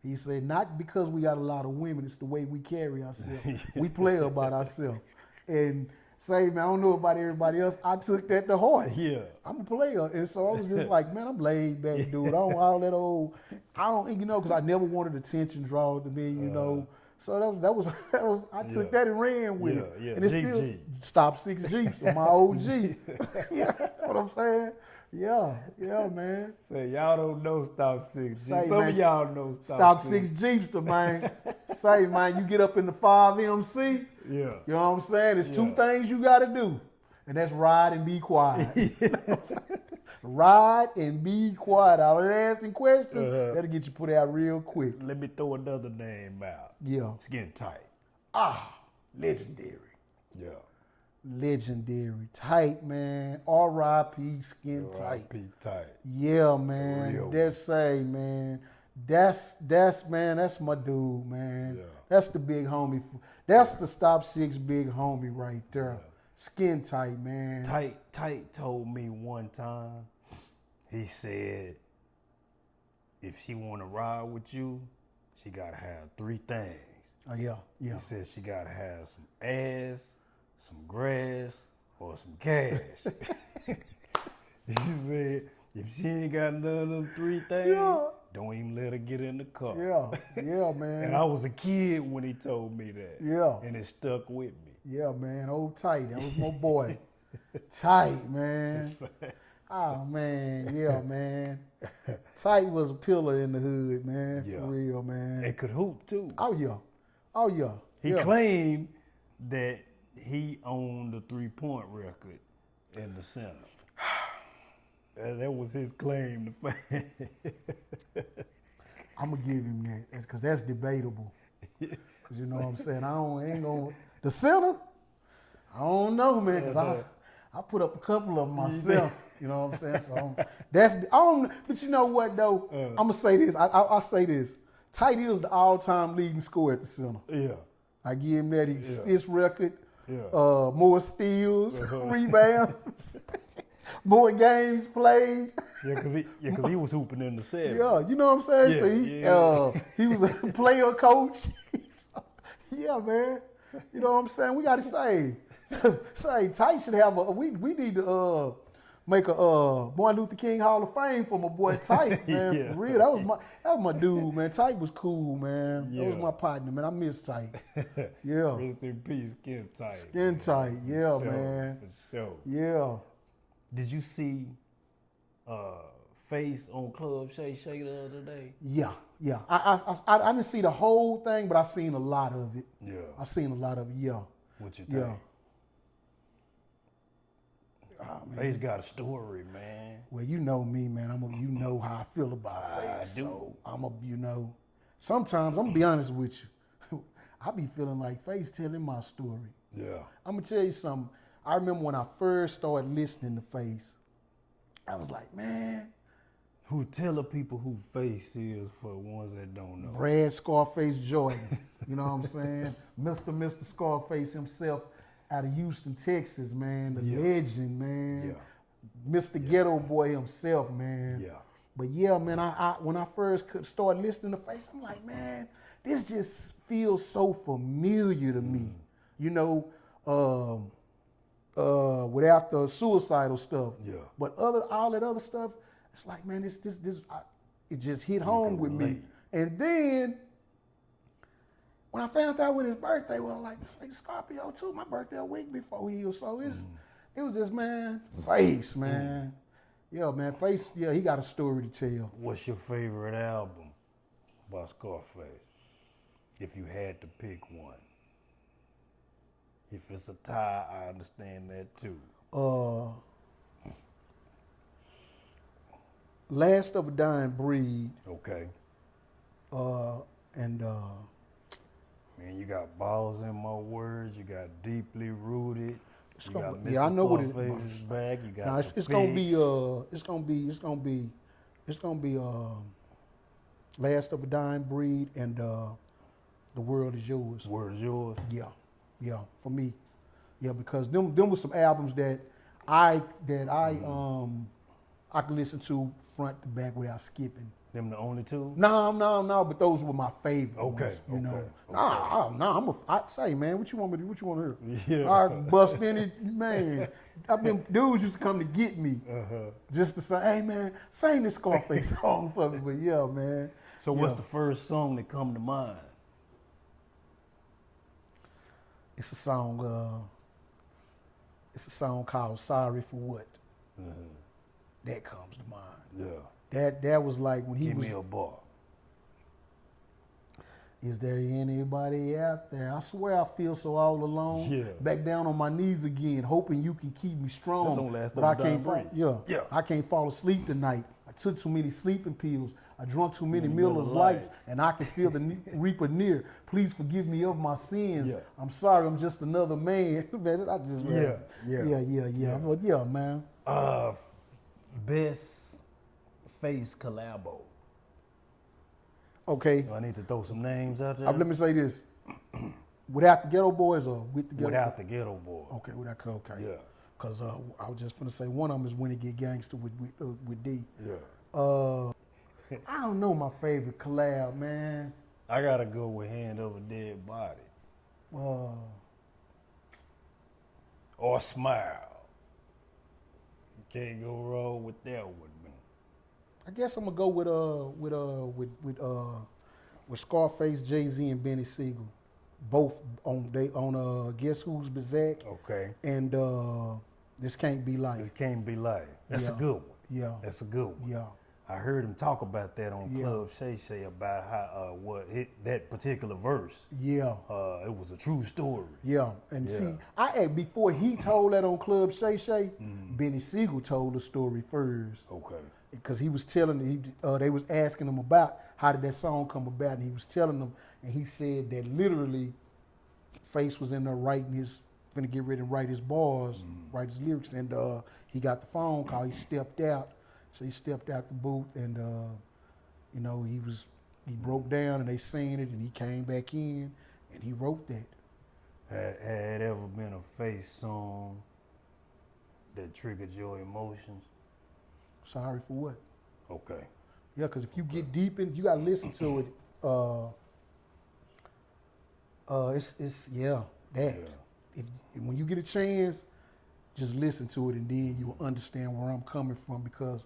He said, not because we got a lot of women, it's the way we carry ourselves. We play about ourselves. And say, man, I don't know about everybody else. I took that to heart. Yeah. I'm a player. And so I was just like, man, I'm laid back, dude. I don't all that old, you know, because I never wanted attention drawn to me, you know. So that was I took that and ran with it. Yeah. And it's still Stop Six Jeeps, my OG. Yeah, what I'm saying? Yeah, man. Say, y'all don't know Stop Six. Say, Some man, of y'all know Stop Six Jeepster, man. Say, man, you get up in the 5MC. Yeah. You know what I'm saying? There's 2 things you got to do, and that's ride and be quiet. You know what I'm saying? Ride and be quiet. All that asking questions, that'll get you put out real quick. Let me throw another name out. Yeah. Skin Tight. Legendary. Yeah. Legendary. Tight, man. R.I.P. Skin Tight. R.I.P. Tight. Yeah, man. Real. That's man. That's man, that's my dude, man. Yeah. That's the big homie. That's the Stop Six big homie right there. Yeah. Skin Tight, man. Tight told me one time, he said, if she want to ride with you, she got to have 3 things. Oh, yeah. He said she got to have some ass, some grass, or some cash. He said, if she ain't got none of them 3 things, don't even let her get in the car. Yeah, man. And I was a kid when he told me that. Yeah. And it stuck with me. Yeah, man. Old Tight. That was my boy. Tight, man. Oh, man. Yeah, man. Tight was a pillar in the hood, man. Yeah. For real, man. And could hoop, too. Oh, yeah. He claimed that he owned the 3-point record in the center. That was his claim to fame. I'm going to give him that because that's debatable. Because you know what I'm saying? ain't going to. The center? I don't know, man, because I put up a couple of them myself. You know what I'm saying? So but you know what, though? I'm going to say this. I'll say this. Tight is the all-time leading scorer at the center. Yeah. I give him that. His record. Yeah. More steals, rebounds, more games played. Yeah, because he was hooping in the 7. Yeah, you know what I'm saying? Yeah, So he was a player coach. Yeah, man. You know what I'm saying? We got to say, Say, Tight should have we need to make a Martin Luther King Hall of Fame for my boy Tight, man. Yeah. For real, that was my dude, man. Tight was cool, man. Yeah. That was my partner, man. I miss Tight. Yeah. Rest in peace, Skin Tight. Skin Tight, yeah, For sure, man. For sure. Yeah. Did you see Face on Club Shay Shay the other day? Yeah. I didn't see the whole thing, but I seen a lot of it. Yeah. I seen a lot of it. Yeah. What you think? Yeah. Oh, man. Face got a story, man. Well, you know me, man. You know how I feel about Face. I do. So sometimes I'm gonna be honest with you. I be feeling like Face telling my story. Yeah. I'm gonna tell you something. I remember when I first started listening to Face, I was like, man, Who tell the people who Face is for the ones that don't know? Brad Scarface Jordan. You know what I'm saying? Mr. Scarface himself out of Houston, Texas, man. The legend, man. Yeah. Mr. Ghetto Boy himself, man. Yeah. But yeah, man, I when I first start listening to Face, I'm like, man, this just feels so familiar to me. You know, without the suicidal stuff. Yeah. But all that other stuff, it's like, man, it just hit home with me. And then when I found out when his birthday was, like, this nigga Scorpio too. My birthday a week before he was, so it was just, man, Face, man. Yeah, man, Face, yeah, he got a story to tell. What's your favorite album by Scarface? If you had to pick one. If it's a tie, I understand that too. Last of a Dying Breed. Okay. And Man, you got Balls in My Words. You got Deeply Rooted. You got Mr. yeah, I know what it Scarface's back. You got now it's gonna be Last of a Dying Breed and The World Is Yours. Word is yours. Yeah, for me. Yeah, because them were some albums that I could listen to front to back without skipping. Them the only two? No, but those were my favorite. Okay, ones, okay. I say, man, what you want to hear? Yeah. I bust any, man. Dudes used to come to get me just to say, hey, man, sing this Scarface song for me. But yeah, man. So what's the first song that come to mind? It's a song called Sorry for What. That comes to mind. Yeah. That was like when he Give was. me a bar. Is there anybody out there? I swear I feel so all alone. Yeah. Back down on my knees again, hoping you can keep me strong. That's on Last but of I the can't Dying fall. Breed. Yeah. I can't fall asleep tonight. I took too many sleeping pills. I drunk too many Miller's Lights, and I can feel the reaper near. Please forgive me of my sins. Yeah. I'm sorry, I'm just another man. Man, I just Yeah. But yeah, man. Best Face collabo. Okay. Do I need to throw some names out there? Let me say this. Without the Ghetto Boys or with the Ghetto Without the Ghetto Boy. Okay, okay. Yeah. Because I was just going to say one of them is When It Get Gangster with D. Yeah. I don't know my favorite collab, man. I gotta go with Hand Over Dead Body. Or Smile. You can't go wrong with that one, man. I guess I'm gonna go with Scarface, Jay-Z, and Benny Siegel. Both on Guess Who's Bizak. Okay. And This Can't Be Life. This Can't Be Life. That's a good one. Yeah. That's a good one. Yeah. I heard him talk about that on Club Shay Shay about how that particular verse. Yeah. It was a true story. Yeah. And see, before he told that on Club Shay Shay, Benny Siegel told the story first. Okay. Because he was telling they was asking him about how did that song come about, and he was telling them, and he said that literally Face was in there finna get ready to write his bars, write his lyrics, and he got the phone call. He stepped out. So he stepped out the booth, and he broke down, and they seen it, and he came back in, and he wrote that. Had ever been a Face song that triggered your emotions? Sorry for What? Okay. Yeah, because if you get deep in, you gotta listen to it. It's that. when you get a chance, just listen to it, and then you'll understand where I'm coming from, because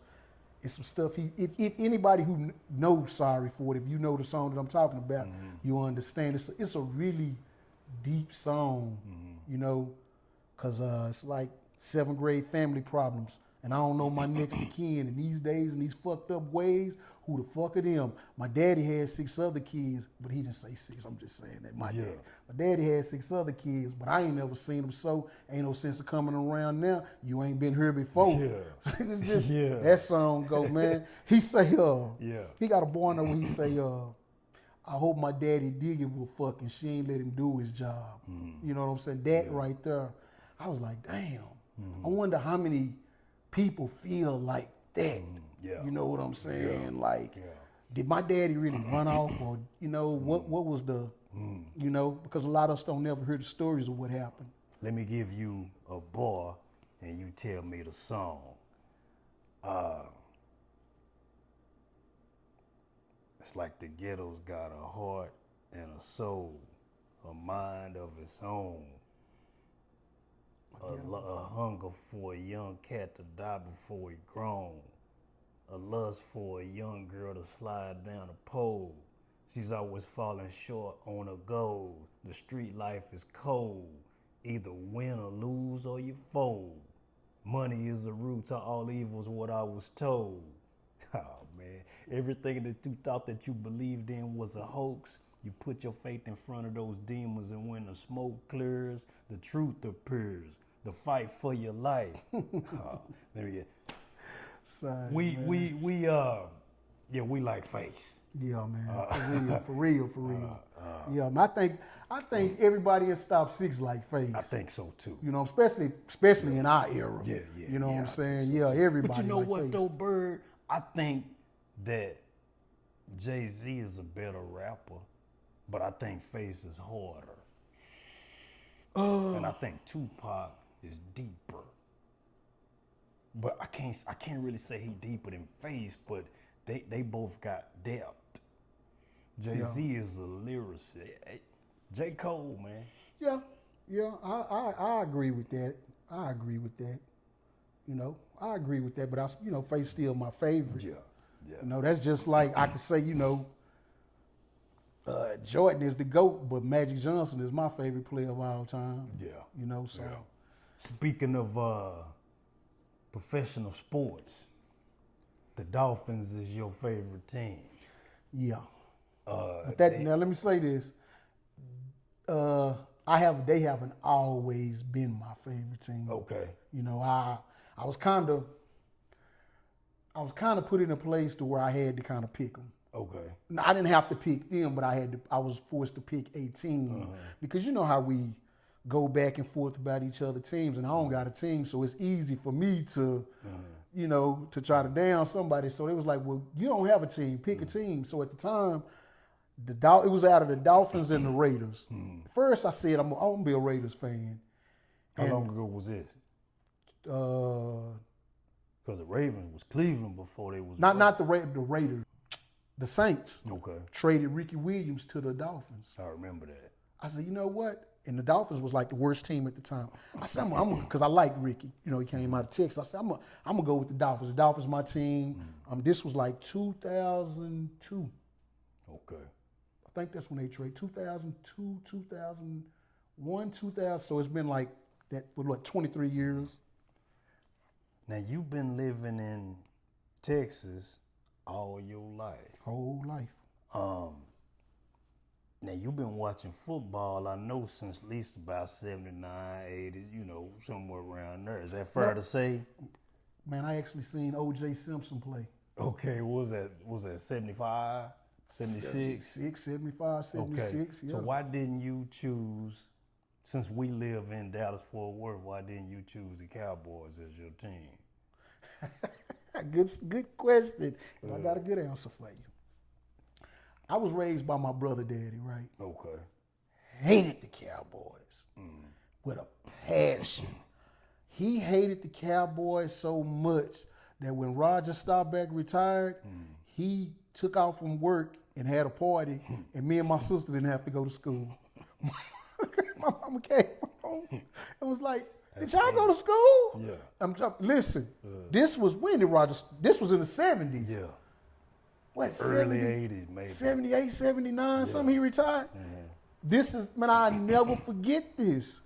it's some stuff if anybody who knows Sorry for It, if you know the song that I'm talking about, you'll understand. It's a really deep song, you know, because it's like 7th grade family problems. And I don't know my next of kin in these days and these fucked up ways. Who the fuck are them? My daddy had 6 other kids, but he didn't say 6. I'm just saying that. My daddy had 6 other kids, but I ain't never seen them. So ain't no sense of coming around now. You ain't been here before. So it's just that song go, man. He say, he got a bar in there where he say, I hope my daddy did give a fuck and she ain't let him do his job. You know what I'm saying? That right there, I was like, damn. I wonder how many people feel like that. You know what I'm saying? Like, did my daddy really run off, or you know what was the, you know, because a lot of us don't never hear the stories of what happened. Let me give you a bar, and you tell me the song. It's like the ghetto's got a heart and a soul, a mind of its own. A hunger for a young cat to die before he grown. A lust for a young girl to slide down a pole. She's always falling short on her goal. The street life is cold. Either win or lose or you fold. Money is the root to all evils, what I was told. Oh man, everything that you thought that you believed in was a hoax. You put your faith in front of those demons, and when the smoke clears, the truth appears. The fight for your life. Let me get. Sorry, We like face. Yeah, man. For real. Yeah, man, I think everybody in Stop Six like face. I think so too. You know, especially in our era. Yeah. You know what I'm saying? So everybody. But you know like what face. though, Byrd? I think that Jay-Z is a better rapper, but I think Face is harder. And I think Tupac is deeper. But I can't really say he deeper than Face, but they both got depth. Jay-Z is a lyricist. J. Cole, man. Yeah, I agree with that. You know, I agree with that, but Face still my favorite. Yeah. You know, that's just like I could say, Jordan is the GOAT, but Magic Johnson is my favorite player of all time. Yeah. You know, so. Yeah. Speaking of professional sports, the Dolphins is your favorite team. Yeah. Now let me say this. They haven't always been my favorite team. Okay. You know, I was kind of put in a place to where I had to kind of pick them. Okay. Now, I didn't have to pick them, but I was forced to pick a team because you know how we go back and forth about each other teams, and I don't got a team, so it's easy for me to, to try to down somebody. So it was like, well, you don't have a team, pick a team. So at the time, it was out of the Dolphins and the Raiders. First, I said I'm gonna be a Raiders fan. How long ago was this? Because the Ravens was Cleveland before they was not the Raiders, the Saints. Okay. Traded Ricky Williams to the Dolphins. I remember that. I said, you know what? And the Dolphins was like the worst team at the time. I said, because I like Ricky. You know, he came out of Texas. I said, I'm gonna go with the Dolphins. The Dolphins, my team. This was like 2002. Okay. I think that's when they traded. 2002, 2001, 2000. So it's been like that for 23 years. Now you've been living in Texas all your life. Whole life. Now you've been watching football, I know, since at least about 79, 80, somewhere around there. Is that fair to say? Man, I actually seen O.J. Simpson play. Okay, what was that 75, 76? 75, 76, okay. Yeah. So why didn't you choose, since we live in Dallas-Fort Worth, why didn't you choose the Cowboys as your team? Good question. And I got a good answer for you. I was raised by my brother daddy, right? Okay. Hated the Cowboys with a passion. He hated the Cowboys so much that when Roger Staubach retired, he took off from work and had a party, and me and my sister didn't have to go to school. My mama came home and was like, did y'all go to school? Yeah. Listen, this was when did Roger, this was in the 70s. Yeah. What, Early 70, 80s, maybe. 78, 79, something he retired? This is, man, I never forget this.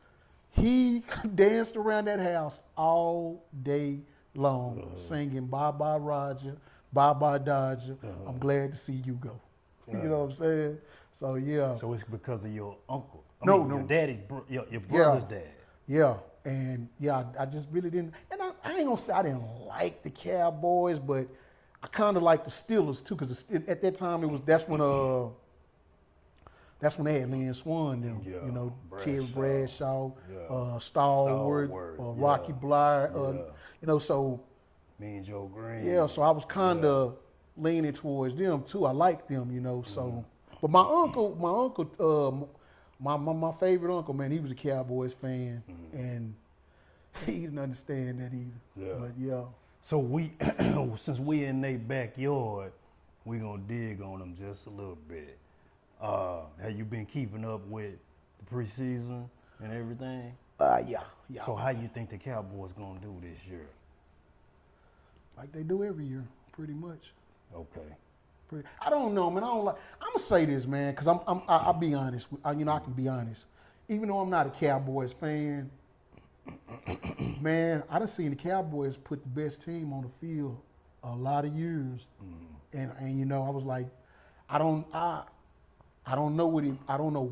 He danced around that house all day long, singing Bye Bye Roger, Bye Bye Dodger, I'm glad to see you go. You know what I'm saying? So, yeah. So it's because of your uncle. No. Your daddy's, your brother's dad. Yeah, and yeah, I just really didn't, and I ain't gonna say I didn't like the Cowboys, but I kind of liked the Steelers too, because at that time that's when they had Lynn Swan, them, you know, Terry Bradshaw, Stallworth, Rocky Bleier, you know, so. Me and Joe Green. Yeah, so I was kind of leaning towards them too. I liked them, you know, so. But my uncle, my favorite uncle, man, he was a Cowboys fan, and he didn't understand that either. Yeah. But yeah. So we, since we in their backyard, we gonna dig on them just a little bit. Have you been keeping up with the preseason and everything? Yeah. So how you think the Cowboys gonna do this year? Like they do every year, pretty much. Okay. I don't know, man. I'm gonna say this, man, because I'll be honest. You know, I can be honest. Even though I'm not a Cowboys fan, man, I done seen the Cowboys put the best team on the field a lot of years, and you know, I was like, I don't know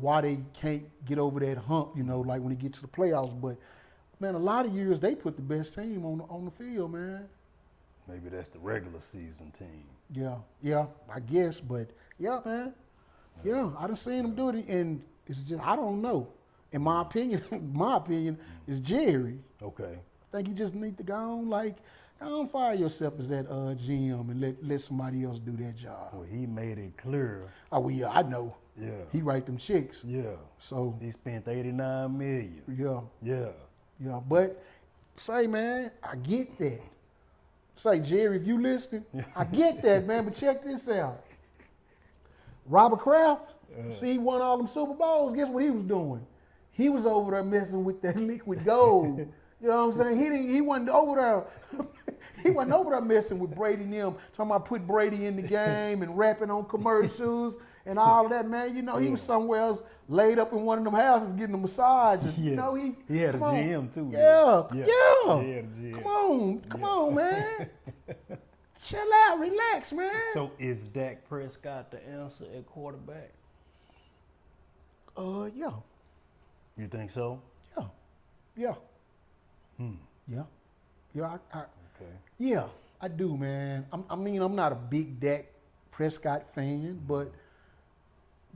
why they can't get over that hump, you know, like when they get to the playoffs. But man, a lot of years they put the best team on the field, man. Maybe that's the regular season team. Yeah, I guess, but yeah, man. Yeah, I done seen them do it, and it's just, I don't know. In my opinion, is Jerry. Okay. I think you just need to go on fire yourself as that GM and let somebody else do that job. Well, he made it clear. Oh, well, yeah, I know. Yeah. He write them checks. Yeah. So. He spent $89 million. Yeah, but say, man, I get that. Say, Jerry, if you listening, I get that, man, but check this out. Robert Kraft, see, he won all them Super Bowls. Guess what he was doing? He was over there messing with that liquid gold. You know what I'm saying? He wasn't over there. He wasn't over there messing with Brady and them, talking about put Brady in the game and rapping on commercials and all of that, man. You know, he was somewhere else laid up in one of them houses getting a massage. And, you know, he had a GM too. Yeah. He had a GM. Come on, man. Chill out, relax, man. So is Dak Prescott the answer at quarterback? Yeah. You think so? Yeah. Yeah. Okay. Yeah, I do, man. I'm not a big Dak Prescott fan, but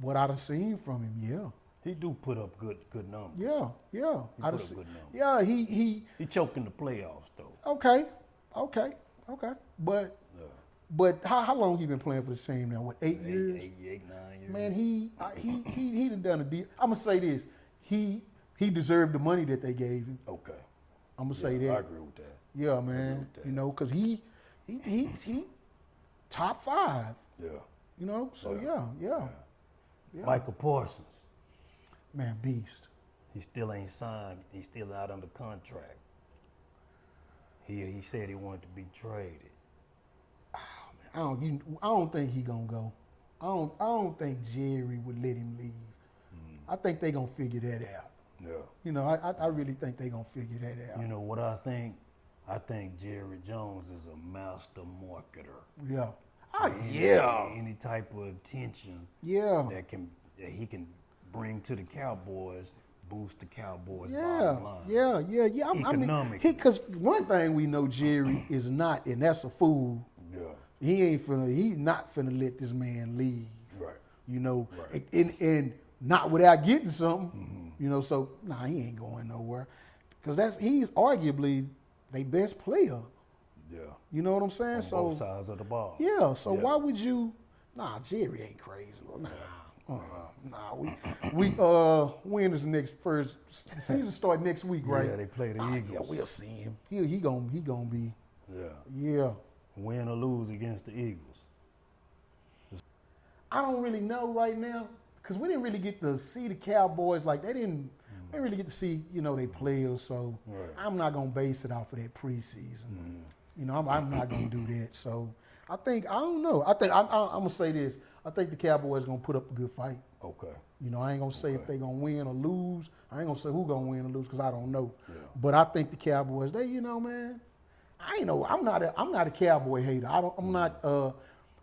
what I done seen from him, yeah. He do put up good numbers. Yeah. He put up good numbers. Yeah, he choked in the playoffs though. Okay. But how long he been playing for this team now? What, 8 years? 9 years. Man, he done a deal. I'm gonna say this. He deserved the money that they gave him. Okay. I'm gonna say that. I agree with that. Yeah, man. You know, cause he top 5. Yeah. You know, so yeah. Michael Parsons. Man, beast. He still ain't signed. He's still out under contract. He said he wanted to be traded. Oh, man, I don't think he gonna go. I don't think Jerry would let him leave. I think they gonna figure that out. Yeah. You know, I really think they gonna figure that out. You know what I think? I think Jerry Jones is a master marketer. Yeah. Any type of attention that he can bring to the Cowboys, boost the Cowboys bottom line. Yeah. Economically. Because one thing we know Jerry is not, and that's a fool. Yeah. He's not finna let this man leave. Right. You know, right. And not without getting something. You know, so he ain't going nowhere. Because he's arguably their best player. Yeah. You know what I'm saying? On both sides of the ball. Yeah. So why would you? Nah, Jerry ain't crazy. When is the next first season start next week, right? Yeah, they play the Eagles. Yeah, we'll see him. He gonna be. Yeah. Win or lose against the Eagles. I don't really know right now because we didn't really get to see the Cowboys like they didn't. I didn't really get to see, they players. So Right. I'm not gonna base it off of that preseason. I'm not gonna do that. So I don't know. I'm gonna say this. I think the Cowboys gonna put up a good fight. Okay. I ain't gonna say if they gonna win or lose. I ain't gonna say who gonna win or lose because I don't know. Yeah. But I think the Cowboys, man. I'm not a Cowboy hater.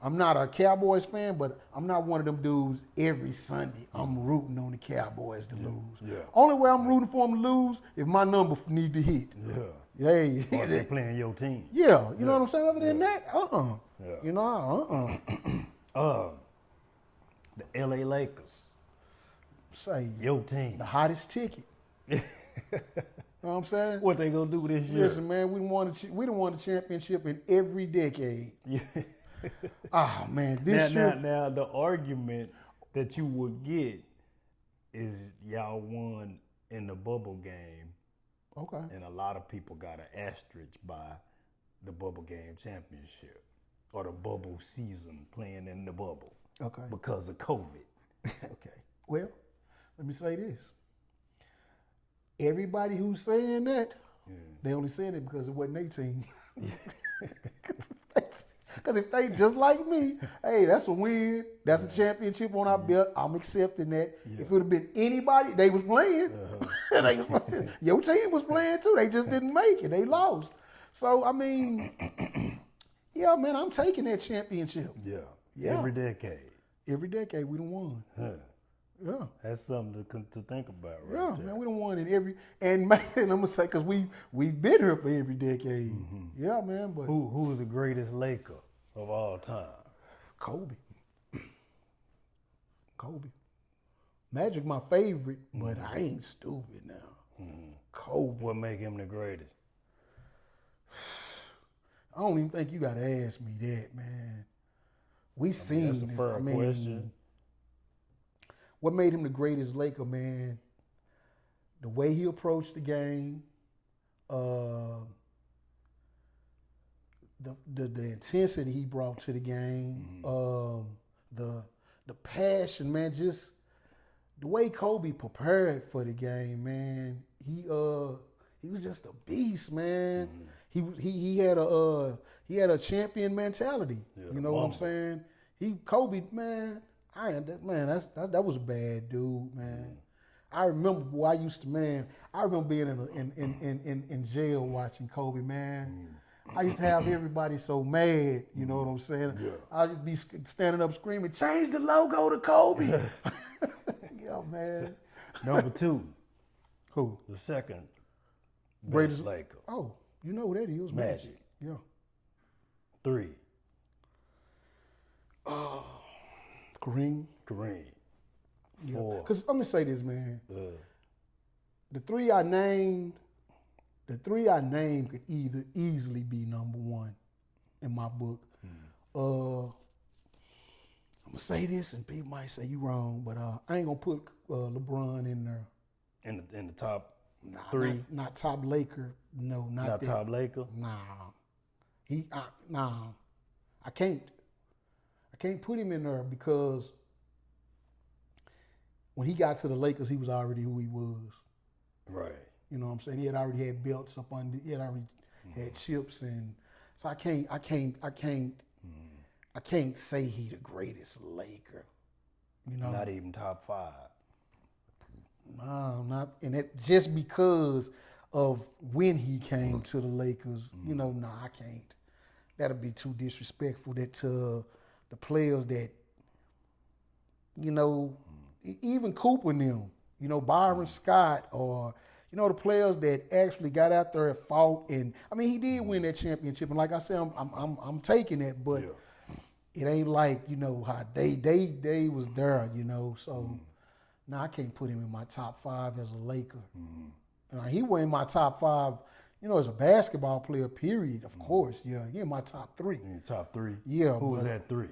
I'm not a Cowboys fan, but I'm not one of them dudes every Sunday I'm rooting on the Cowboys to lose. Yeah. Only way I'm rooting for them to lose if my number need to hit. Yeah. Hey, Or if they playing your team. yeah, you know what I'm saying? Other than that, Yeah. The LA Lakers, Say your team. the hottest ticket. You know what I'm saying? What they gonna do this year? Listen, man, we done won the championship in every decade. Yeah. Ah, man, this year. Now, the argument that you would get is y'all won in the bubble game, Okay. and a lot of people got an asterisk by the bubble game championship or the bubble season playing in the bubble Okay. because of COVID. Okay. Well, let me say this. Everybody who's saying that, they only saying it because it wasn't their team. Because if they just like me, hey, that's a win. That's a championship on our belt. I'm accepting that. If it would have been anybody, they was playing. Your team was playing too. They just didn't make it. They lost. So, I mean, yeah, man, I'm taking that championship. Yeah. Every decade. Every decade we done won. Huh. Yeah. That's something to think about, right? Yeah, there. man, we don't want it every, and man, I'm gonna say because we've been here for every decade. Yeah, man, but Who's the greatest Laker of all time? Kobe. Magic my favorite, but I ain't stupid now. Kobe. What make him the greatest? I don't even think you gotta ask me that, man. We seen That's a this. fair question. What made him the greatest Laker, man? The way he approached the game, the intensity he brought to the game, the passion, man. Just the way Kobe prepared for the game, man. He was just a beast, man. He had a champion mentality. You know what I'm saying? Kobe, man. That was a bad dude, man. I remember, boy, I remember being in jail watching Kobe, man. I used to have everybody so mad, you know what I'm saying? Yeah. I'd be standing up screaming, change the logo to Kobe. Yeah, man. Number 2. Who? The second Greatest best Laker. Oh, you know who that is? Magic. Yeah. 3. Kareem. Yeah. 4. Because let me say this, man. The three I named could either easily be number 1 in my book. I'm gonna say this, and people might say you wrong, but I ain't gonna put LeBron in there. In the top Nah, 3. not top Laker. No, not Not that. top Laker. Nah. I can't put him in there because when he got to the Lakers, he was already who he was. Right. You know what I'm saying? He had already had belts up under. He had already had chips, and so I can't say he the greatest Laker. You know, Not even top 5. no, not, and it just because of when he came to the Lakers. You know, I can't. That'll be too disrespectful. That to the players that, you know, even Cooper and them, you know, Byron Scott, or you know, the players that actually got out there and fought. And I mean, he did win that championship, and like I said, I'm taking it, but it ain't like, you know, how they was there, you know. So I can't put him in my top 5 as a Laker. He wasn't in my top 5, you know, as a basketball player, period. Of course, yeah, he in my top 3. In your top 3. Yeah. Who was at 3?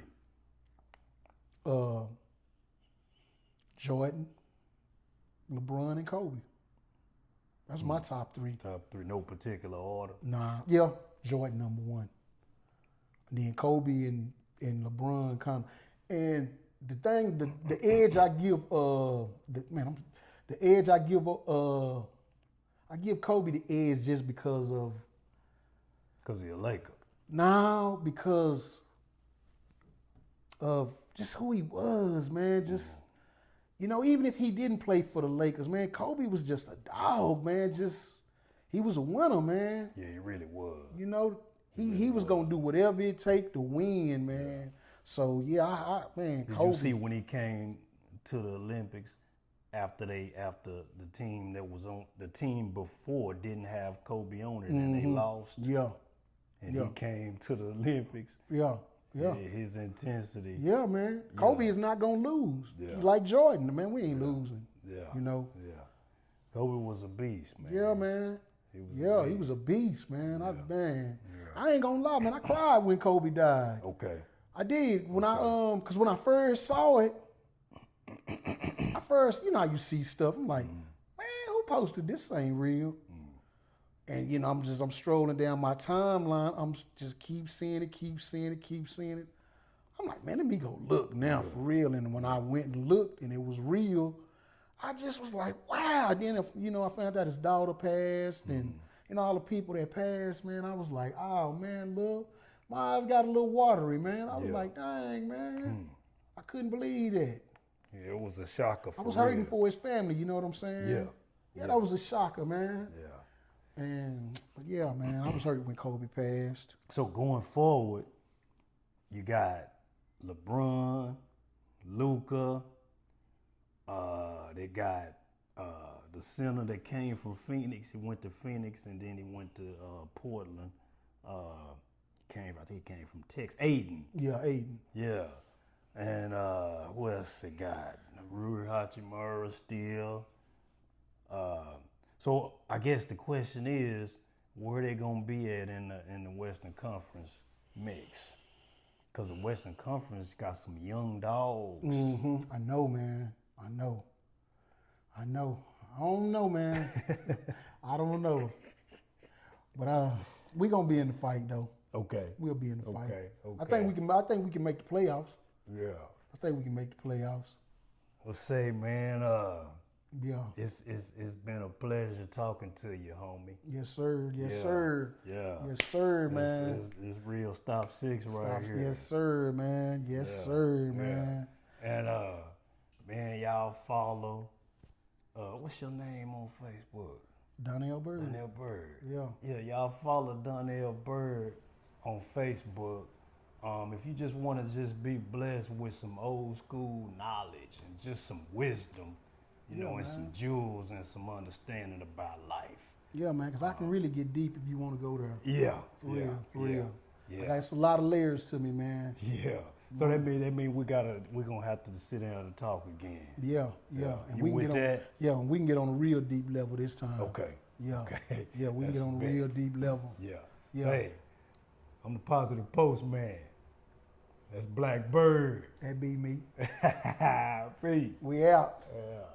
Jordan, LeBron, and Kobe. That's my top 3. Top 3, no particular order. Yeah, Jordan number 1. And then Kobe and the thing, the edge I give, The edge I give Kobe the edge just because of. Because he's a Laker. Now, because of just who he was, man. Just, even if he didn't play for the Lakers, man, Kobe was just a dog, man. He was a winner, man. Yeah, he really was. He was going to do whatever it take to win, man. Yeah. So, yeah, man, Did Kobe. you see when he came to the Olympics after the team that was on, the team before didn't have Kobe on it and they lost? Yeah. And he came to the Olympics. Yeah. His intensity. Yeah, man. Kobe is not going to lose. Yeah. He's like Jordan, man. We ain't losing. Yeah. Yeah. Kobe was a beast, man. Yeah, man. He was a beast, man. I ain't gonna lie, man. I cried when Kobe died. Okay. I did because when I first saw it, how you see stuff. I'm like, man, who posted this? Ain't real. And I'm strolling down my timeline. I'm just keep seeing it. I'm like, man, let me go look now for real. And when I went and looked and it was real, I just was like, wow. Then, I found out his daughter passed and, all the people that passed, man. I was like, oh, man, look, my eyes got a little watery, man. I was like, dang, man. I couldn't believe that. Yeah, it was a shocker for I was real. hurting for his family, you know what I'm saying? Yeah, that was a shocker, man. Yeah. But yeah, man, I was hurt when Kobe passed. So going forward, you got LeBron, Luka. They got the center that came from Phoenix. He went to Phoenix and then he went to Portland. I think he came from Texas. Aiden. Yeah, Aiden. Yeah. And who else they got? Rui Hachimura still. So I guess the question is, where they gonna be at in the Western Conference mix? Because the Western Conference got some young dogs. I know, man. I know. I don't know, man. I don't know. But we gonna be in the fight though. Okay. We'll be in the fight. Okay. I think we can make the playoffs. Yeah. I think we can make the playoffs. Well, say, man, yeah. It's been a pleasure talking to you, homie. Yes, sir. Yes, sir. Yeah. Yes, sir, man. It's real Stop Six right here. Yes, sir, man. Yes, sir, man. And man, y'all follow. What's your name on Facebook? Donnell Byrd. Donnell Byrd. Yeah. Yeah, y'all follow Donnell Byrd on Facebook. If you just want to just be blessed with some old school knowledge and just some wisdom, and some jewels and some understanding about life. Yeah, man, because I can really get deep if you want to go there. Yeah. For real. Yeah. That's a lot of layers to me, man. Yeah. So that mean we're gonna have to sit down and talk again. Yeah. And you we can with get that? and we can get on a real deep level this time. Okay. Yeah. Okay. Yeah, we can get on a real deep level. Yeah. Yeah. Hey, I'm the positive postman. That's Black Byrd. That be me. Peace. We out. Yeah.